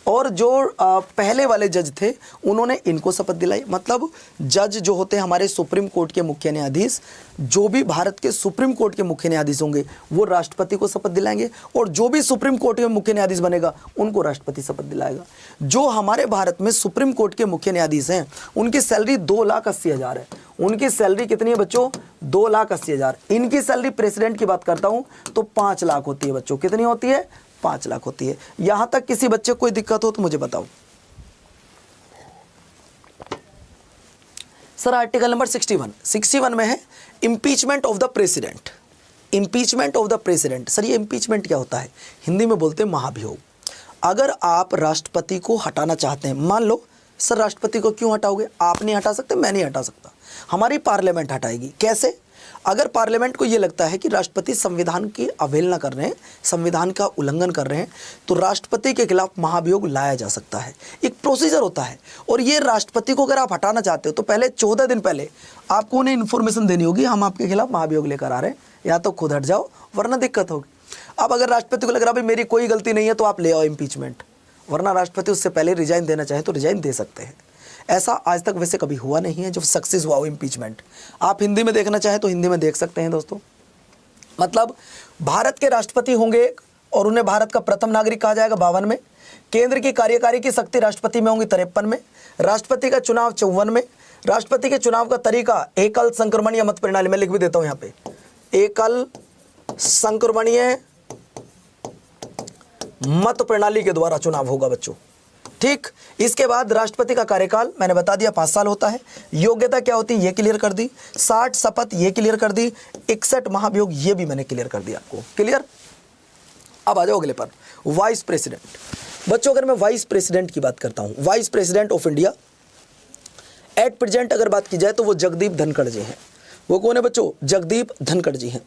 और जो पहले वाले जज थे उन्होंने इनको शपथ दिलाई। मतलब जज जो होते हैं हमारे सुप्रीम कोर्ट के मुख्य न्यायाधीश, जो भी भारत के सुप्रीम कोर्ट के मुख्य न्यायाधीश होंगे वो राष्ट्रपति को शपथ दिलाएंगे, और जो भी सुप्रीम कोर्ट के मुख्य न्यायाधीश बनेगा उनको राष्ट्रपति शपथ दिलाएगा। जो हमारे भारत में सुप्रीम कोर्ट के मुख्य न्यायाधीश हैं उनकी सैलरी 2,80,000 है। उनकी सैलरी कितनी है बच्चों? 2,80,000। इनकी सैलरी प्रेसिडेंट की बात करता हूं तो 5 लाख होती है बच्चों। कितनी होती है? 5 लाख होती है। यहां तक किसी बच्चे को कोई दिक्कत हो तो मुझे बताओ। सर आर्टिकल नंबर 61 में है impeachment of the president. Impeachment of the president, sir ये इम्पीचमेंट क्या होता है? हिंदी में बोलते हैं महाभियोग। अगर आप राष्ट्रपति को हटाना चाहते हैं, मान लो सर राष्ट्रपति को क्यों हटाओगे? आप नहीं हटा सकते, मैं नहीं हटा सकता, हमारी पार्लियामेंट हटाएगी। कैसे? अगर पार्लियामेंट को ये लगता है कि राष्ट्रपति संविधान की अवहेलना कर रहे हैं, संविधान का उल्लंघन कर रहे हैं, तो राष्ट्रपति के खिलाफ महाभियोग लाया जा सकता है। एक प्रोसीजर होता है। और ये राष्ट्रपति को अगर आप हटाना चाहते हो तो पहले 14 दिन पहले आपको उन्हें इन्फॉर्मेशन देनी होगी, हम आपके खिलाफ महाभियोग लेकर आ रहे हैं, या तो खुद हट जाओ वरना दिक्कत होगी। अब अगर राष्ट्रपति को लग रहा भाई मेरी कोई गलती नहीं है तो आप ले आओ इम्पीचमेंट, वरना राष्ट्रपति उससे पहले रिजाइन देना चाहे तो रिजाइन दे सकते हैं। ऐसा आज तक वैसे कभी हुआ नहीं है जो सक्सेस हुआ हो इम्पीचमेंट। आप हिंदी में देखना चाहें तो हिंदी में देख सकते हैं दोस्तों। मतलब भारत के राष्ट्रपति होंगे और उन्हें भारत का प्रथम नागरिक कहा जाएगा 52 में। केंद्र की कार्यकारी की शक्ति राष्ट्रपति में होंगी 53 में। राष्ट्रपति का चुनाव 54 में। राष्ट्रपति के चुनाव का तरीका एकल संक्रमणीय मत प्रणाली में, लिख भी देता हूं यहाँ पे, एकल संक्रमणीय मत प्रणाली के द्वारा चुनाव होगा बच्चों। ठीक, इसके बाद राष्ट्रपति का कार्यकाल मैंने बता दिया 5 साल होता है। योग्यता क्या होती है ये क्लियर कर दी। 60 शपथ ये क्लियर कर दी। 61 महाभियोग ये भी मैंने क्लियर कर दिया आपको। क्लियर? अब आ जाओ अगले पर, वाइस प्रेसिडेंट। बच्चों अगर मैं वाइस प्रेसिडेंट की बात करता हूं, vice president of India at present अगर बात की जाए तो वो जगदीप धनखड़ जी हैं। वो कौन है बच्चों? जगदीप धनखड़ जी हैं।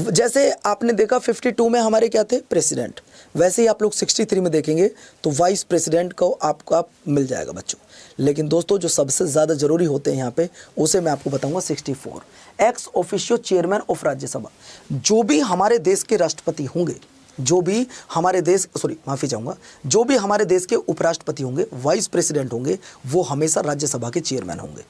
जैसे आपने देखा 52 में हमारे क्या थे? प्रेसिडेंट। वैसे ही आप लोग 63 में देखेंगे तो वाइस प्रेसिडेंट को आपका मिल जाएगा बच्चों। लेकिन दोस्तों जो सबसे ज़्यादा जरूरी होते हैं यहाँ पे उसे मैं आपको बताऊंगा 64, ex officio chairman of Rajya Sabha. जो भी हमारे देश के राष्ट्रपति होंगे, जो भी हमारे देश जो भी हमारे देश के उपराष्ट्रपति होंगे, वाइस प्रेसिडेंट होंगे, वो हमेशा राज्यसभा के चेयरमैन होंगे।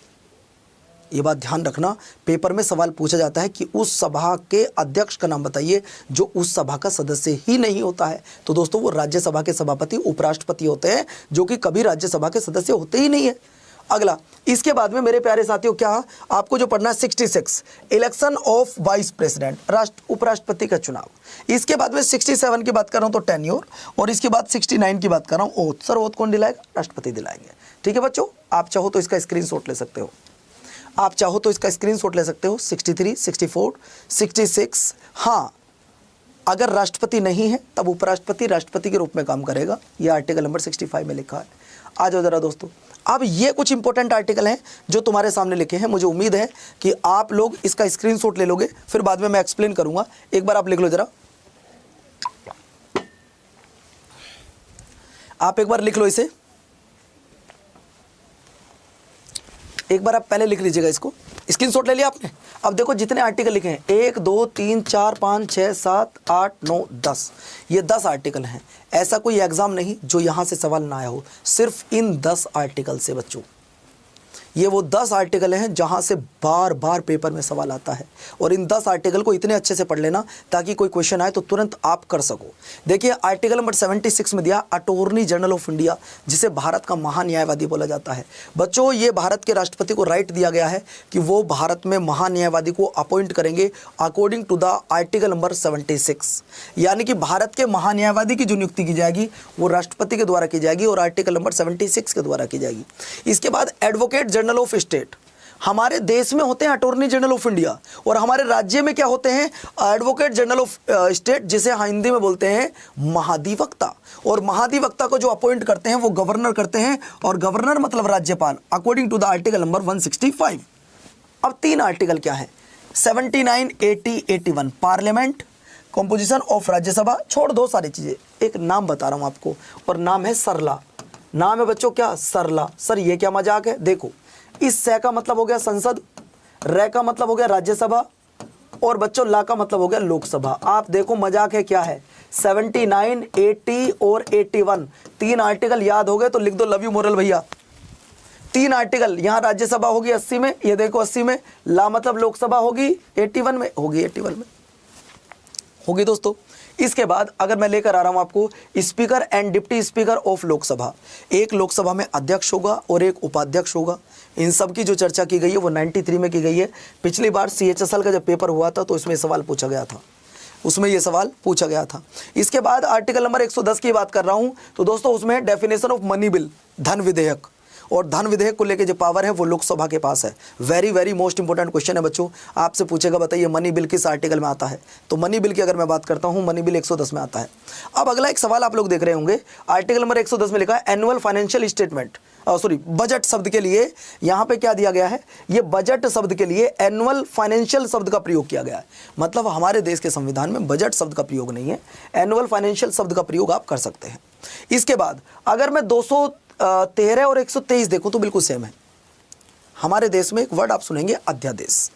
ये बात ध्यान रखना, पेपर में सवाल पूछा जाता है कि उस सभा के अध्यक्ष का नाम बताइए जो उस सभा का सदस्य ही नहीं होता है। तो दोस्तों वो राज्यसभा के सभापति उपराष्ट्रपति होते हैं, जो कि कभी राज्यसभा के सदस्य होते ही नहीं है। अगला, इसके बाद में मेरे प्यारे साथियों क्या आपको जो पढ़ना है 66 इलेक्शन ऑफ वाइस प्रेसिडेंट, उपराष्ट्रपति का चुनाव। इसके बाद में 67 की बात कर रहा हूं तो टेन्योर, और इसके बाद 69 की बात कर रहा हूं ओथ। सर ओथ कौन दिलाएगा? राष्ट्रपति दिलाएंगे। ठीक है बच्चों, आप चाहो तो इसका स्क्रीनशॉट ले सकते हो, आप चाहो तो इसका स्क्रीनशॉट ले सकते हो। 63, 64, 66। हाँ, अगर राष्ट्रपति नहीं है तब उपराष्ट्रपति राष्ट्रपति के रूप में काम करेगा। यह आर्टिकल नंबर 65 में लिखा है। आ जाओ जरा दोस्तों, अब ये कुछ इंपॉर्टेंट आर्टिकल हैं जो तुम्हारे सामने लिखे हैं। मुझे उम्मीद है कि आप लोग इसका स्क्रीनशॉट ले लोगे, फिर बाद में मैं एक्सप्लेन करूंगा। एक बार आप लिख लो जरा, आप एक बार लिख लो इसे, एक बार आप पहले लिख लीजिएगा इसको। स्क्रीनशॉट ले लिया आपने? अब देखो जितने आर्टिकल लिखे हैं 1 2 3 4 5 6 7 8 9 10, ये 10 आर्टिकल हैं। ऐसा कोई एग्जाम नहीं जो यहाँ से सवाल ना आया हो, सिर्फ इन 10 आर्टिकल से बच्चों। ये वो 10 आर्टिकल हैं जहाँ से बार बार पेपर में सवाल आता है, और इन 10 आर्टिकल को इतने अच्छे से पढ़ लेना ताकि कोई क्वेश्चन आए तो तुरंत आप कर सको। देखिए आर्टिकल नंबर 76 में दिया अटॉर्नी जनरल ऑफ इंडिया, जिसे भारत का महान्यायवादी बोला जाता है। बच्चों ये भारत के राष्ट्रपति को राइट दिया गया है कि वो भारत में महान्यायवादी को अपॉइंट करेंगे according to the article number 76। यानी कि भारत के महान्यायवादी की जो नियुक्ति की जाएगी वो राष्ट्रपति के द्वारा की जाएगी और आर्टिकल नंबर 76 के द्वारा की जाएगी। इसके बाद एडवोकेट जनरल ऑफ स्टेट, हमारे देश में होते हैं अटॉर्नी जनरल ऑफ इंडिया, और हमारे राज्य में क्या होते हैं? एडवोकेट जनरल ऑफ स्टेट, जिसे हिंदी में बोलते हैं महाधिवक्ता। और महाधिवक्ता को जो अपॉइंट करते हैं वो गवर्नर करते हैं, और गवर्नर मतलब राज्यपाल, according to the article number 165। अब 3 आर्टिकल क्या है? 79, 80, 81 पार्लियामेंट, कंपोजिशन ऑफ राज्यसभा। छोड़ दो सारी चीजें, एक नाम बता रहा हूं आपको, और नाम है सरला। नाम है बच्चों क्या? सरला। सर ये क्या मजाक है? देखो, इस स का मतलब हो गया संसद, र का मतलब हो गया राज्यसभा, और बच्चों ला का मतलब हो गया लोकसभा। आप देखो मजाक है क्या है, 79, 80 और 81 तीन आर्टिकल याद हो गए तो लिख दो लव यू मोरल भैया। तीन आर्टिकल, यहां राज्यसभा होगी 80 में, ये देखो 80 में, ला मतलब लोकसभा होगी 81 में, होगी 81 में होगी दोस्तों। इसके बाद अगर मैं लेकर आ रहा हूं आपको speaker and deputy speaker of Lok Sabha, एक लोकसभा में अध्यक्ष होगा और एक उपाध्यक्ष होगा। इन सब की जो चर्चा की गई है वो 93 में की गई है। पिछली बार CHSL का जब पेपर हुआ था तो इसमें सवाल पूछा गया था, उसमें ये सवाल पूछा गया था। इसके बाद आर्टिकल नंबर 110 की बात कर रहा हूं तो दोस्तों उसमें डेफिनेशन ऑफ मनी बिल, धन विधेयक, और धन विधेयक को लेकर जो पावर है वो लोकसभा के पास है। Very very most important question है बच्चों, आपसे पूछेगा बताइए मनी बिल किस आर्टिकल में आता है, तो मनी बिल की अगर मैं बात करता हूं मनी बिल 110 में आता है। अब अगला एक सवाल आप लोग देख रहे होंगे, आर्टिकल नंबर 110 में लिखा है एनुअल फाइनेंशियल स्टेटमेंट, बजट शब्द के लिए यहां पे क्या दिया गया है, ये बजट शब्द के लिए एनुअल फाइनेंशियल शब्द का प्रयोग किया गया है। मतलब हमारे देश के संविधान में बजट शब्द का प्रयोग नहीं है, एनुअल फाइनेंशियल शब्द का प्रयोग आप कर सकते हैं। इसके बाद अगर मैं 213 और 123 देखो तो बिल्कुल सेम है। हमारे देश में एक वर्ड आप सुनेंगे अध्यादेश।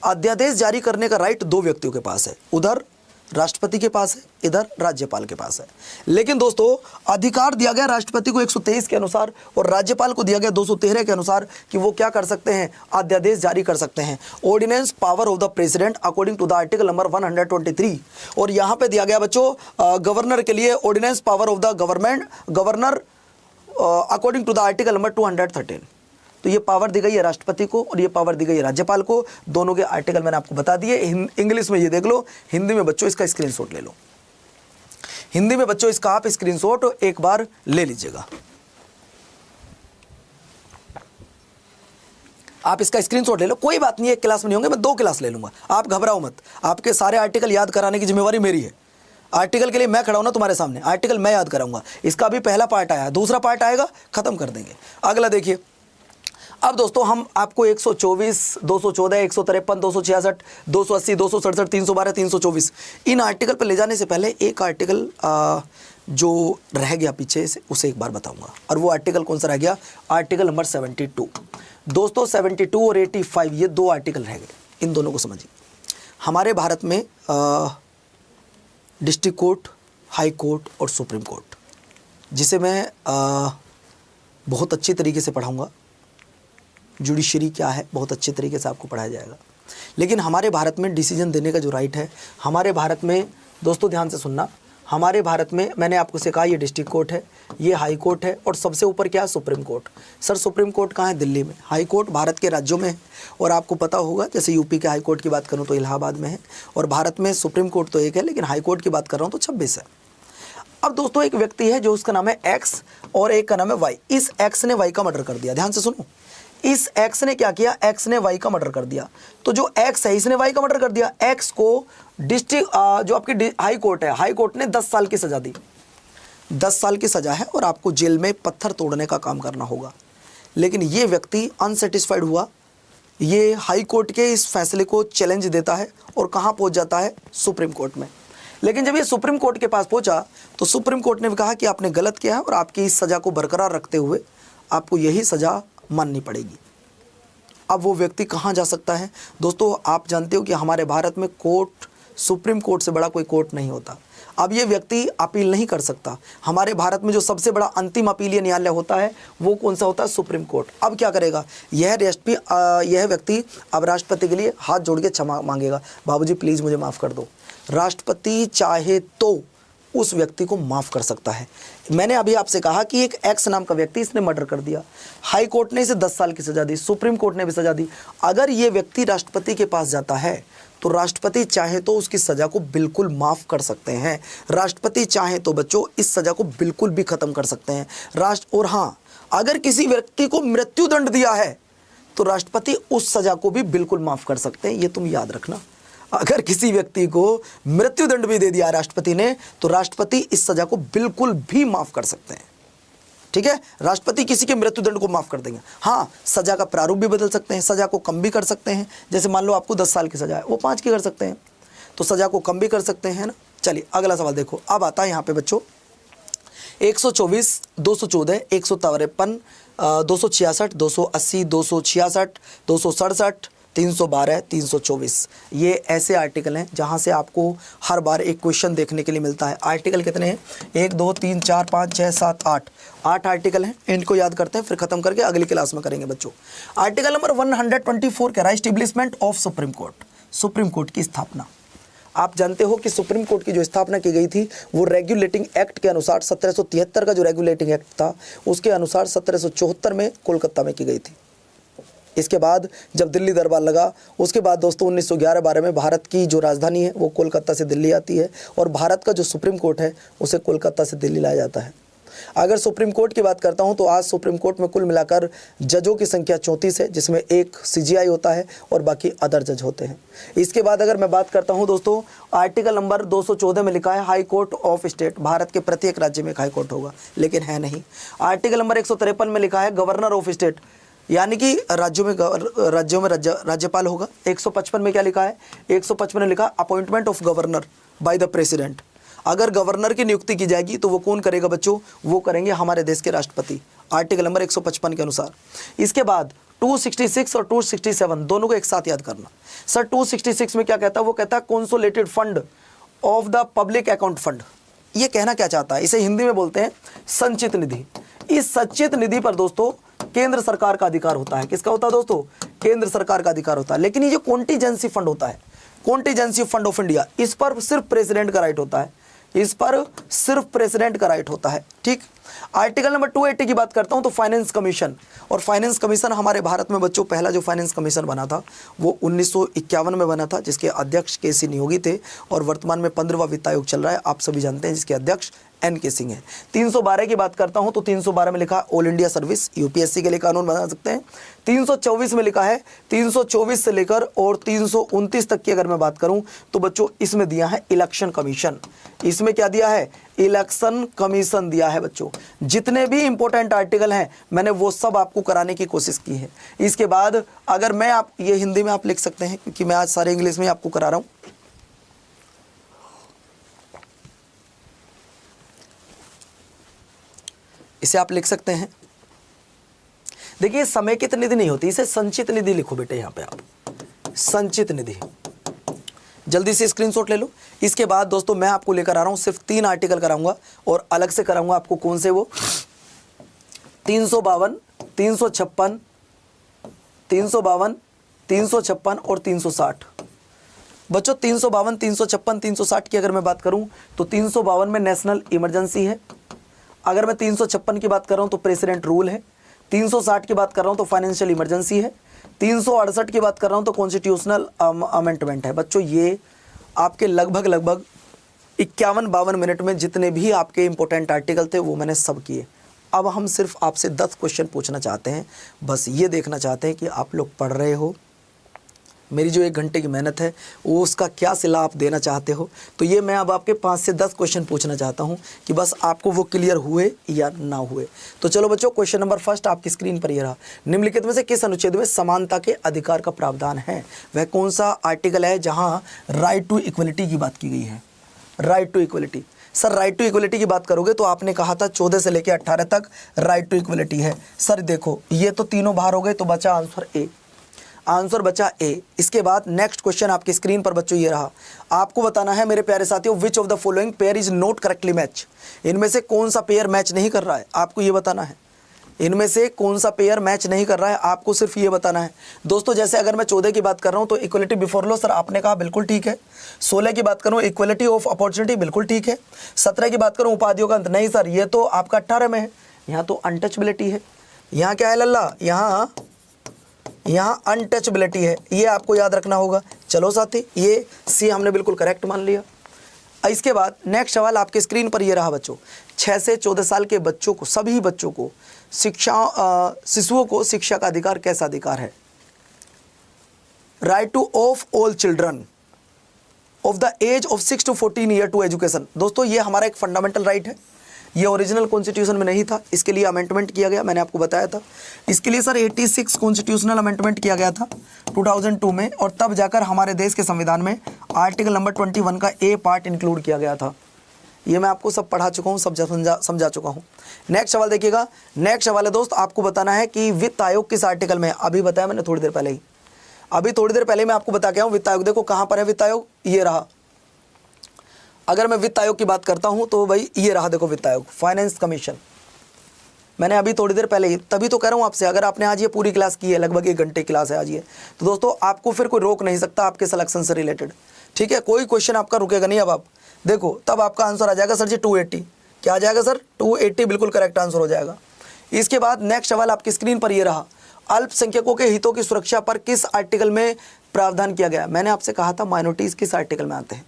अध्यादेश जारी करने का राइट दो व्यक्तियों के पास है, उधर राष्ट्रपति के पास है, इधर राज्यपाल के पास है। लेकिन दोस्तों अधिकार दिया गया राष्ट्रपति को 123 के अनुसार और राज्यपाल को दिया गया 213 के अनुसार कि वो क्या कर सकते हैं, अध्यादेश जारी कर सकते हैं। Ordinance power of the president according to the article number 123। और यहाँ पे दिया गया बच्चों गवर्नर के लिए ordinance power of the governor according to the article number 213। तो ये पावर दी गई है राष्ट्रपति को और ये पावर दी गई है राज्यपाल को। दोनों के आर्टिकल मैंने आपको बता दिए। इंग्लिश में ये देख लो, हिंदी में बच्चों इसका स्क्रीनशॉट ले लो। हिंदी में बच्चों इसका आप स्क्रीनशॉट एक बार ले लीजिएगा, आप इसका स्क्रीनशॉट ले लो। कोई बात नहीं, एक क्लास में नहीं होंगे, मैं 2 क्लास ले लूंगा, आप घबराओ मत। आपके सारे आर्टिकल याद कराने की जिम्मेवारी मेरी है। आर्टिकल के लिए मैं खड़ा हूं ना तुम्हारे सामने, आर्टिकल मैं याद कराऊंगा। इसका भी पहला पार्ट आया, दूसरा पार्ट आएगा, खत्म कर देंगे। अगला देखिए, अब दोस्तों हम आपको 124, 214, 153, 266, 280, 267, 312, 324 इन आर्टिकल पर ले जाने से पहले एक आर्टिकल जो रह गया पीछे से उसे एक बार बताऊंगा। और वो आर्टिकल कौन सा रह गया, आर्टिकल नंबर 72। दोस्तों 72 और 85 ये 2 आर्टिकल रह गए, इन दोनों को समझिए। हमारे भारत में डिस्ट्रिक्ट कोर्ट, हाई कोर्ट और सुप्रीम कोर्ट, जिसे मैं बहुत अच्छी तरीके से पढ़ाऊंगा। जुडिशरी क्या है बहुत अच्छे तरीके से आपको पढ़ाया जाएगा। लेकिन हमारे भारत में डिसीजन देने का जो राइट है, हमारे भारत में दोस्तों ध्यान से सुनना, हमारे भारत में मैंने आपको सिखाया ये डिस्ट्रिक्ट कोर्ट है, ये हाई कोर्ट है और सबसे ऊपर क्या है, supreme court. Sir supreme court कहाँ है, दिल्ली में। हाई कोर्ट भारत के राज्यों में है और आपको पता होगा जैसे यूपी के हाई कोर्ट की बात करूँ तो इलाहाबाद में है। और भारत में सुप्रीम कोर्ट तो एक है, लेकिन हाई कोर्ट की बात कर रहा हूँ तो 26 है। अब दोस्तों एक व्यक्ति है जो उसका नाम है एक्स और एक का नाम है वाई। इस एक्स ने वाई का मर्डर कर दिया, ध्यान से सुनो। इस एक्स ने क्या किया, एक्स ने वाई का मर्डर कर दिया। तो जो एक्स है इसने वाई का मर्डर कर दिया। एक्स को डिस्ट्रिक्ट जो आपकी हाई कोर्ट है, हाई कोर्ट ने 10 साल की सजा दी। 10 साल की सजा है और आपको जेल में पत्थर तोड़ने का काम करना होगा। लेकिन ये व्यक्ति अनसेटिस्फाइड हुआ, ये हाई कोर्ट के इस फैसले को चैलेंज देता है और कहाँ पहुँच जाता है, सुप्रीम कोर्ट में। लेकिन जब ये सुप्रीम कोर्ट के पास पहुँचा तो सुप्रीम कोर्ट ने भी कहा कि आपने गलत किया है और आपकी इस सज़ा को बरकरार रखते हुए आपको यही सज़ा माननी पड़ेगी। अब वो व्यक्ति कहाँ जा सकता है दोस्तों, आप जानते हो कि हमारे भारत में कोर्ट, सुप्रीम कोर्ट से बड़ा कोई कोर्ट नहीं होता। अब ये व्यक्ति अपील नहीं कर सकता। हमारे भारत में जो सबसे बड़ा अंतिम अपीलीय न्यायालय होता है वो कौन सा होता है, सुप्रीम कोर्ट। अब क्या करेगा यह व्यक्ति अब राष्ट्रपति के लिए हाथ जोड़ के क्षमा मांगेगा, बाबूजी प्लीज़ मुझे माफ़ कर दो। राष्ट्रपति चाहे तो उस व्यक्ति को माफ़ कर सकता है। मैंने अभी आपसे कहा कि एक एक्स नाम का व्यक्ति, इसने मर्डर कर दिया, हाई कोर्ट ने इसे 10 साल की सज़ा दी, सुप्रीम कोर्ट ने भी सज़ा दी। अगर ये व्यक्ति राष्ट्रपति के पास जाता है तो राष्ट्रपति चाहे तो उसकी सज़ा को बिल्कुल माफ़ कर सकते हैं। राष्ट्रपति चाहे तो बच्चों इस सज़ा को बिल्कुल भी ख़त्म कर सकते हैं। और हाँ, अगर किसी व्यक्ति को मृत्युदंड दिया है तो राष्ट्रपति उस सज़ा को भी बिल्कुल माफ़ कर सकते हैं, ये तुम याद रखना। अगर किसी व्यक्ति को मृत्युदंड भी दे दिया राष्ट्रपति ने तो राष्ट्रपति इस सजा को बिल्कुल भी माफ कर सकते हैं। ठीक है, राष्ट्रपति किसी के मृत्युदंड को माफ कर देंगे। हाँ, सजा का प्रारूप भी बदल सकते हैं, सजा को कम भी कर सकते हैं। जैसे मान लो आपको 10 साल की सजा है, वो 5 की कर सकते हैं, तो सजा को कम भी कर सकते हैं ना। चलिए अगला सवाल देखो। अब आता है यहाँ पे बच्चों 124, 214, 153, 266, 280, 266, 267, 312, 324, ये ऐसे आर्टिकल हैं जहाँ से आपको हर बार एक क्वेश्चन देखने के लिए मिलता है। आर्टिकल कितने हैं? 1 2 3 4 5 6 7 8 आर्टिकल हैं। इनको याद करते हैं, फिर खत्म करके अगली क्लास में करेंगे बच्चों। आर्टिकल नंबर 124 कह रहा है establishment of supreme court, supreme court की स्थापना। आप जानते हो कि सुप्रीम कोर्ट की जो स्थापना की गई थी वो रेगुलेटिंग एक्ट के अनुसार 1773 का जो रेगुलेटिंग एक्ट था उसके अनुसार 1774 में कोलकाता में की गई थी। इसके बाद जब दिल्ली दरबार लगा उसके बाद दोस्तों 1911-12 में भारत की जो राजधानी है वो कोलकाता से दिल्ली आती है और भारत का जो सुप्रीम कोर्ट है उसे कोलकाता से दिल्ली लाया जाता है। अगर सुप्रीम कोर्ट की बात करता हूं तो आज सुप्रीम कोर्ट में कुल मिलाकर जजों की संख्या 34 है, जिसमें एक सीजीआई होता है और बाकी अदर जज होते हैं। इसके बाद अगर मैं बात करता हूं दोस्तों, आर्टिकल नंबर 214 में लिखा है high court of state, Bharat के प्रत्येक राज्य में एक हाई कोर्ट होगा, लेकिन है नहीं। आर्टिकल नंबर 153 में लिखा है गवर्नर ऑफ स्टेट, यानी कि राज्यों में राज्यपाल होगा। 155 में क्या लिखा है? 155 में लिखा appointment of governor by the president. अगर गवर्नर की नियुक्ति की जाएगी तो वो कौन करेगा बच्चों? वो करेंगे हमारे देश के राष्ट्रपति, आर्टिकल नंबर 155 के अनुसार। इसके बाद 266 और 267 दोनों को एक साथ याद करना। सर 266 में क्या कहता है? वो कहता है consolidated fund of the public account fund. ये कहना क्या चाहता है? इसे हिंदी में बोलते हैं संचित निधि। इस संचित निधि पर दोस्तों केंद्र सरकार का अधिकार होता है। किसका होता है दोस्तों? केंद्र सरकार का अधिकार होता है। लेकिन ये जो कॉन्टीजेंसी फंड होता है, कॉन्टीजेंसी फंड ऑफ इंडिया, इस पर सिर्फ प्रेसिडेंट का राइट होता है, इस पर सिर्फ प्रेसिडेंट का राइट होता है। ठीक। आर्टिकल नंबर 280 की बात करता हूं तो फाइनेंस कमीशन, और फाइनेंस कमीशन हमारे भारत में बच्चों पहला जो फाइनेंस कमीशन बना था वो 1951 में बना था, जिसके अध्यक्ष केसी नियोगी थे, और वर्तमान में 15वां वित्त आयोग चल रहा है, आप सभी जानते हैं, जिसके अध्यक्ष एन.के. सिंह है। 312 की बात करता हूं तो 312 में लिखा ऑल इंडिया सर्विस, यूपीएससी के लिए कानून बना सकते हैं। 324 में लिखा है, 324 से लेकर और 329 तक की अगर मैं बात करूं तो बच्चों इसमें दिया है इलेक्शन कमीशन। इसमें क्या दिया है? इलेक्शन कमीशन दिया है बच्चों। जितने भी इंपॉर्टेंट आर्टिकल हैं मैंने वो सब आपको कराने की कोशिश की है। इसके बाद अगर मैं आप ये हिंदी में आप लिख सकते हैं, क्योंकि मैं आज सारे इंग्लिश में आपको करा रहा हूं। इसे आप लिख सकते हैं। देखिए समेकित निधि नहीं होती, इसे संचित निधि लिखो बेटे, यहां पे आप संचित निधि, जल्दी से स्क्रीनशॉट ले लो। इसके बाद दोस्तों मैं आपको लेकर आ रहा हूं, सिर्फ 3 आर्टिकल कराऊंगा और अलग से कराऊंगा आपको। कौन से? वो 352, 356, 352, 356 और 360। बच्चों 352, 356, 360 की अगर मैं बात करूं तो 352 में नेशनल इमरजेंसी है। अगर मैं 356 की बात कर रहा हूं तो प्रेसिडेंट रूल है। 360 की बात कर रहा हूं तो फाइनेंशियल इमरजेंसी है। 368 की बात कर रहा हूं तो कॉन्स्टिट्यूशनल अमेंडमेंट है। बच्चों ये आपके लगभग 51-52 मिनट में जितने भी आपके इंपॉर्टेंट आर्टिकल थे वो मैंने सब किए। अब हम सिर्फ आपसे 10 क्वेश्चन पूछना चाहते हैं, बस ये देखना चाहते हैं कि आप लोग पढ़ रहे हो, मेरी जो 1 घंटे की मेहनत है वो उसका क्या सिला आप देना चाहते हो। तो ये मैं अब आपके 5 से 10 क्वेश्चन पूछना चाहता हूँ कि बस आपको वो क्लियर हुए या ना हुए। तो चलो बच्चों, क्वेश्चन नंबर फर्स्ट आपकी स्क्रीन पर ये रहा। निम्नलिखित में से किस अनुच्छेद में समानता के अधिकार का प्रावधान है? वह कौन सा आर्टिकल है जहाँ राइट टू इक्वलिटी की बात की गई है? Right to equality. Sir right to equality की बात करोगे तो आपने कहा था 14 से लेकर 18 तक राइट टू इक्वलिटी है। सर देखो ये तो तीनों बाहर हो गए, तो बचा आंसर ए, आंसर बचा ए। इसके बाद नेक्स्ट क्वेश्चन आपकी स्क्रीन पर बच्चों ये रहा। आपको बताना है मेरे प्यारे साथियों, which of the following pair is not correctly match. इनमें से कौन सा पेयर मैच नहीं कर रहा है, आपको ये बताना है। इनमें से कौन सा पेयर मैच नहीं कर रहा है, आपको सिर्फ ये बताना है। दोस्तों जैसे अगर मैं 14 की बात कर रहा हूं तो इक्वलिटी बिफोर लॉ, सर आपने कहा बिल्कुल ठीक है। 16 की बात करूं इक्वलिटी ऑफ अपॉर्चुनिटी, बिल्कुल ठीक है। 17 की बात करूं उपाधियों का अंत, नहीं सर ये तो आपका 18 में है। यहाँ तो अनटचबिलिटी है। यहाँ क्या है लल्ला? यहाँ अनटचबिलिटी है, ये आपको याद रखना होगा। चलो साथी, ये सी हमने बिल्कुल करेक्ट मान लिया। इसके बाद नेक्स्ट सवाल आपके स्क्रीन पर ये रहा बच्चों। 6 से 14 साल के बच्चों को, सभी बच्चों को शिशुओं को शिक्षा का अधिकार कैसा अधिकार है? Right to of all children of the age of 6 to 14 year to education. दोस्तों ये हमारा एक फंडामेंटल राइट है, ये ओरिजिनल कॉन्स्टिट्यूशन में नहीं था, इसके लिए अमेंडमेंट किया गया, मैंने आपको बताया था। इसके लिए सर 86 कॉन्स्टिट्यूशनल अमेंडमेंट किया गया था 2002 में, और तब जाकर हमारे देश के संविधान में आर्टिकल नंबर 21 का ए पार्ट इंक्लूड किया गया था। ये मैं आपको सब पढ़ा चुका हूँ, सब समझा चुका हूँ। नेक्स्ट सवाल देखिएगा। नेक्स्ट सवाल है दोस्त, आपको बताना है कि वित्त आयोग किस आर्टिकल में है? अभी बताया मैंने थोड़ी देर पहले ही। अभी थोड़ी देर पहले मैं आपको बता के आया हूँ वित्त आयोग। देखो कहाँ पर है वित्त आयोग, ये रहा। अगर मैं वित्त आयोग की बात करता हूँ तो भाई ये रहा, देखो वित्त आयोग, फाइनेंस कमीशन। मैंने अभी थोड़ी देर पहले ही, तभी तो कह रहा हूँ आपसे, अगर आपने आज ये पूरी क्लास की है, लगभग 1 घंटे क्लास है आज ये, तो दोस्तों आपको फिर कोई रोक नहीं सकता आपके सिलेक्शन से रिलेटेड। ठीक है, कोई क्वेश्चन आपका रुकेगा नहीं। अब आप देखो, तब आपका आंसर आ जाएगा सर जी 280। क्या आ जाएगा सर? 280 बिल्कुल करेक्ट आंसर हो जाएगा। इसके बाद नेक्स्ट सवाल आपकी स्क्रीन पर ये रहा, अल्पसंख्यकों के हितों की सुरक्षा पर किस आर्टिकल में प्रावधान किया गया? मैंने आपसे कहा था माइनॉरिटीज किस आर्टिकल में आते हैं।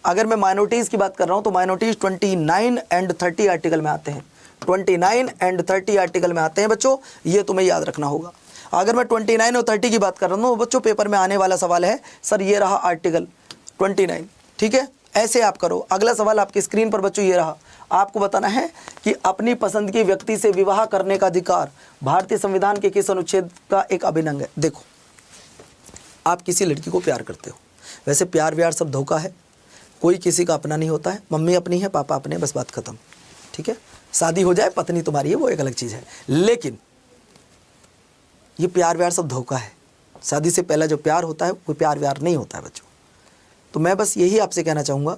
अगर मैं माइनॉरिटीज की बात कर रहा हूं तो माइनॉरिटीज 29 एंड 30 आर्टिकल में आते हैं। 29 एंड 30 आर्टिकल में आते हैं बच्चों, ये तुम्हें याद रखना होगा। अगर मैं 29 और 30 की बात कर रहा हूँ बच्चों, पेपर में आने वाला सवाल है सर ये रहा आर्टिकल 29। ठीक है, ऐसे आप करो। अगला सवाल आपकी स्क्रीन पर बच्चों ये रहा, आपको बताना है कि अपनी पसंद के व्यक्ति से विवाह करने का अधिकार भारतीय संविधान के किस अनुच्छेद का एक अभिन्न अंग है? देखो, आप किसी लड़की को प्यार करते हो, वैसे प्यार व्यार सब धोखा है, कोई किसी का अपना नहीं होता है, मम्मी अपनी है पापा अपने, बस बात खत्म। ठीक है, शादी हो जाए पत्नी तुम्हारी है वो एक अलग चीज़ है, लेकिन ये प्यार व्यार सब धोखा है। शादी से पहला जो प्यार होता है वो प्यार व्यार नहीं होता है बच्चों। तो मैं बस यही आपसे कहना चाहूँगा,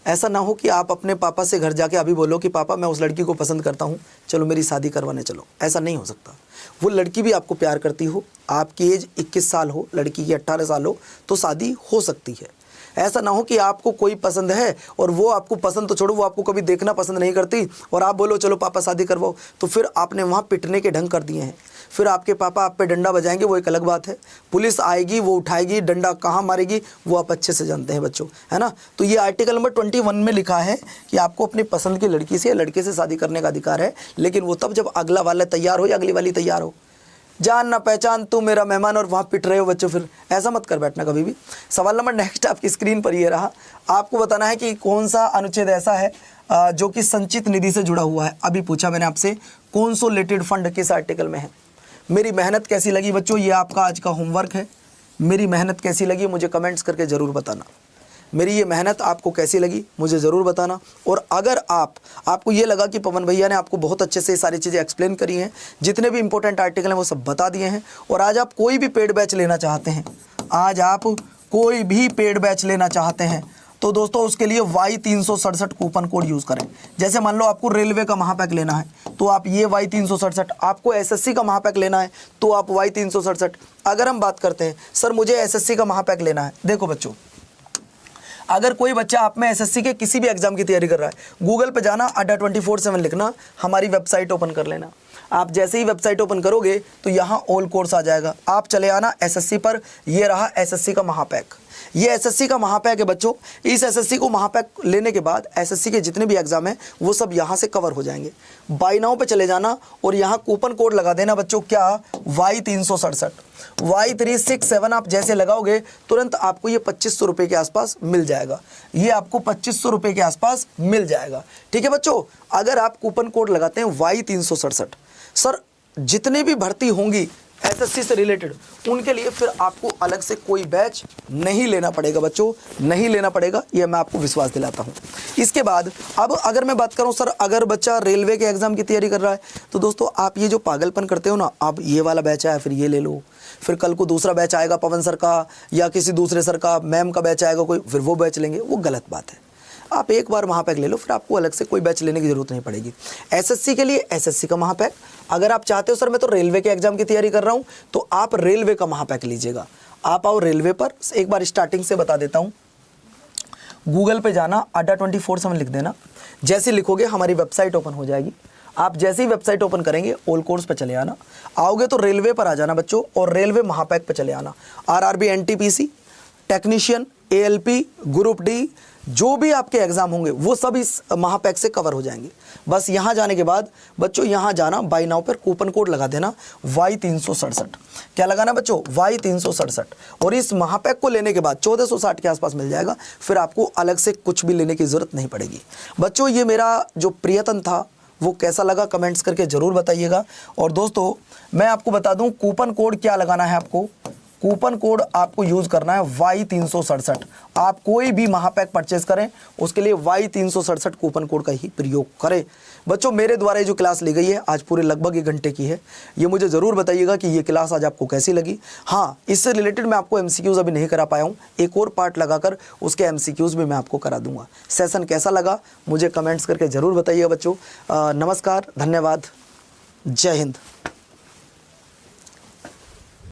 ऐसा ना हो कि आप अपने पापा से घर जाके अभी बोलो कि पापा मैं उस लड़की को पसंद करता हूँ, चलो मेरी शादी करवाने चलो। ऐसा नहीं हो सकता। वो लड़की भी आपको प्यार करती हो, आपकी एज 21 साल हो, लड़की की 18 साल हो, तो शादी हो सकती है। ऐसा ना हो कि आपको कोई पसंद है और वो आपको पसंद तो छोड़ो, वो आपको कभी देखना पसंद नहीं करती और आप बोलो चलो पापा शादी करवाओ, तो फिर आपने वहाँ पिटने के ढंग कर दिए हैं। फिर आपके पापा आप पे डंडा बजाएंगे, वो एक अलग बात है। पुलिस आएगी, वो उठाएगी, डंडा कहाँ मारेगी वो आप अच्छे से जानते हैं बच्चों, है ना। तो ये आर्टिकल नंबर 21 में लिखा है कि आपको अपनी पसंद की लड़की से या लड़के से शादी करने का अधिकार है, लेकिन वो तब जब अगला वाला तैयार हो या अगली वाली तैयार हो। जान ना पहचान तू मेरा मेहमान और वहाँ पिट रहे हो बच्चों, फिर ऐसा मत कर बैठना कभी भी। सवाल नंबर नेक्स्ट आपकी स्क्रीन पर ये रहा, आपको बताना है कि कौन सा अनुच्छेद ऐसा है जो कि संचित निधि से जुड़ा हुआ है। अभी पूछा मैंने आपसे कंसोलिडेटेड फंड किस आर्टिकल में है। मेरी मेहनत कैसी लगी बच्चों, ये आपका आज का होमवर्क है। मेरी मेहनत कैसी लगी मुझे कमेंट्स करके ज़रूर बताना। मेरी ये मेहनत आपको कैसी लगी मुझे ज़रूर बताना। और अगर आपको ये लगा कि पवन भैया ने आपको बहुत अच्छे से सारी चीज़ें एक्सप्लेन करी हैं, जितने भी इंपॉर्टेंट आर्टिकल हैं वो सब बता दिए हैं, और आज आप कोई भी पेड बैच लेना चाहते हैं, आज आप कोई भी पेड बैच लेना चाहते हैं, तो दोस्तों उसके लिए Y367 कूपन कोड यूज़ करें। जैसे मान लो आपको रेलवे का महापैक लेना है तो आप ये Y367, आपको एसएससी का महापैक लेना है तो आप Y367। अगर हम बात करते हैं सर मुझे एसएससी का महापैक लेना है, देखो बच्चों, अगर कोई बच्चा आप में एसएससी के किसी भी एग्जाम की तैयारी कर रहा है, गूगल पे जाना, अड्डा 24/7 लिखना, हमारी वेबसाइट ओपन कर लेना। आप जैसे ही वेबसाइट ओपन करोगे तो यहाँ ऑल कोर्स आ जाएगा, आप चले आना एसएससी पर। ये रहा एसएससी का महापैक, ये एसएससी का महापैक है बच्चों। इस एसएससी को महापैक लेने के बाद एसएससी के जितने भी एग्जाम हैं वो सब यहाँ से कवर हो जाएंगे। बाय नाउ पे चले जाना और यहाँ कूपन कोड लगा देना बच्चों, क्या? Y367, Y367 आप जैसे लगाओगे तुरंत आपको ये 2500 रुपये के आसपास मिल जाएगा। ये आपको 2500 रुपये के आसपास मिल जाएगा। ठीक है बच्चों, अगर आप कूपन कोड लगाते हैं Y367, सर जितने भी भर्ती होंगी एसएससी से रिलेटेड उनके लिए फिर आपको अलग से कोई बैच नहीं लेना पड़ेगा बच्चों, नहीं लेना पड़ेगा, ये मैं आपको विश्वास दिलाता हूँ। इसके बाद अब अगर मैं बात करूँ सर, अगर बच्चा रेलवे के एग्ज़ाम की तैयारी कर रहा है तो दोस्तों आप ये जो पागलपन करते हो ना, आप ये वाला बैच आया फिर ये ले लो, फिर कल को दूसरा बैच आएगा पवन सर का या किसी दूसरे सर का, मैम का बैच आएगा कोई, फिर वो बैच लेंगे, वो गलत बात है। आप एक बार महापैक ले लो, फिर आपको अलग से कोई बैच लेने की ज़रूरत नहीं पड़ेगी। एसएससी के लिए एसएससी का महापैक, अगर आप चाहते हो सर मैं तो रेलवे के एग्जाम की तैयारी कर रहा हूँ तो आप रेलवे का महापैक लीजिएगा। आप आओ रेलवे पर, एक बार स्टार्टिंग से बता देता हूँ। गूगल पे जाना, अड्डा 24/7 लिख देना, जैसे लिखोगे हमारी वेबसाइट ओपन हो जाएगी। आप जैसे ही वेबसाइट ओपन करेंगे ऑल कोर्स पे चले आना, आओगे तो रेलवे पर आ जाना बच्चों और रेलवे महापैक पे चले आना। RRB, NTPC, technician, ALP, group D, जो भी आपके एग्जाम होंगे वो सब इस महापैक से कवर हो जाएंगे। बस यहाँ जाने के बाद बच्चों यहाँ जाना, बाय नाउ पर कूपन कोड लगा देना Y367। क्या लगाना बच्चों? Y367। और इस महापैक को लेने के बाद 1460 के आसपास मिल जाएगा, फिर आपको अलग से कुछ भी लेने की ज़रूरत नहीं पड़ेगी। बच्चों ये मेरा जो प्रयत्न था वो कैसा लगा कमेंट्स करके ज़रूर बताइएगा। और दोस्तों मैं आपको बता दूं कूपन कोड क्या लगाना है आपको। कूपन कोड आपको यूज़ करना है Y367। आप कोई भी महापैक परचेज करें उसके लिए Y367 कूपन कोड का ही प्रयोग करें। बच्चों, मेरे द्वारा ये जो क्लास ली गई है आज पूरे लगभग 1 घंटे की है। ये मुझे ज़रूर बताइएगा कि ये क्लास आज आपको कैसी लगी। हाँ, इससे रिलेटेड मैं आपको MCQs अभी नहीं करा पाया हूँ, एक और पार्ट लगाकर उसके MCQs भी मैं आपको करा दूंगा। सेशन कैसा लगा मुझे कमेंट्स करके ज़रूर बताइएगा बच्चों। नमस्कार, धन्यवाद, जय हिंद।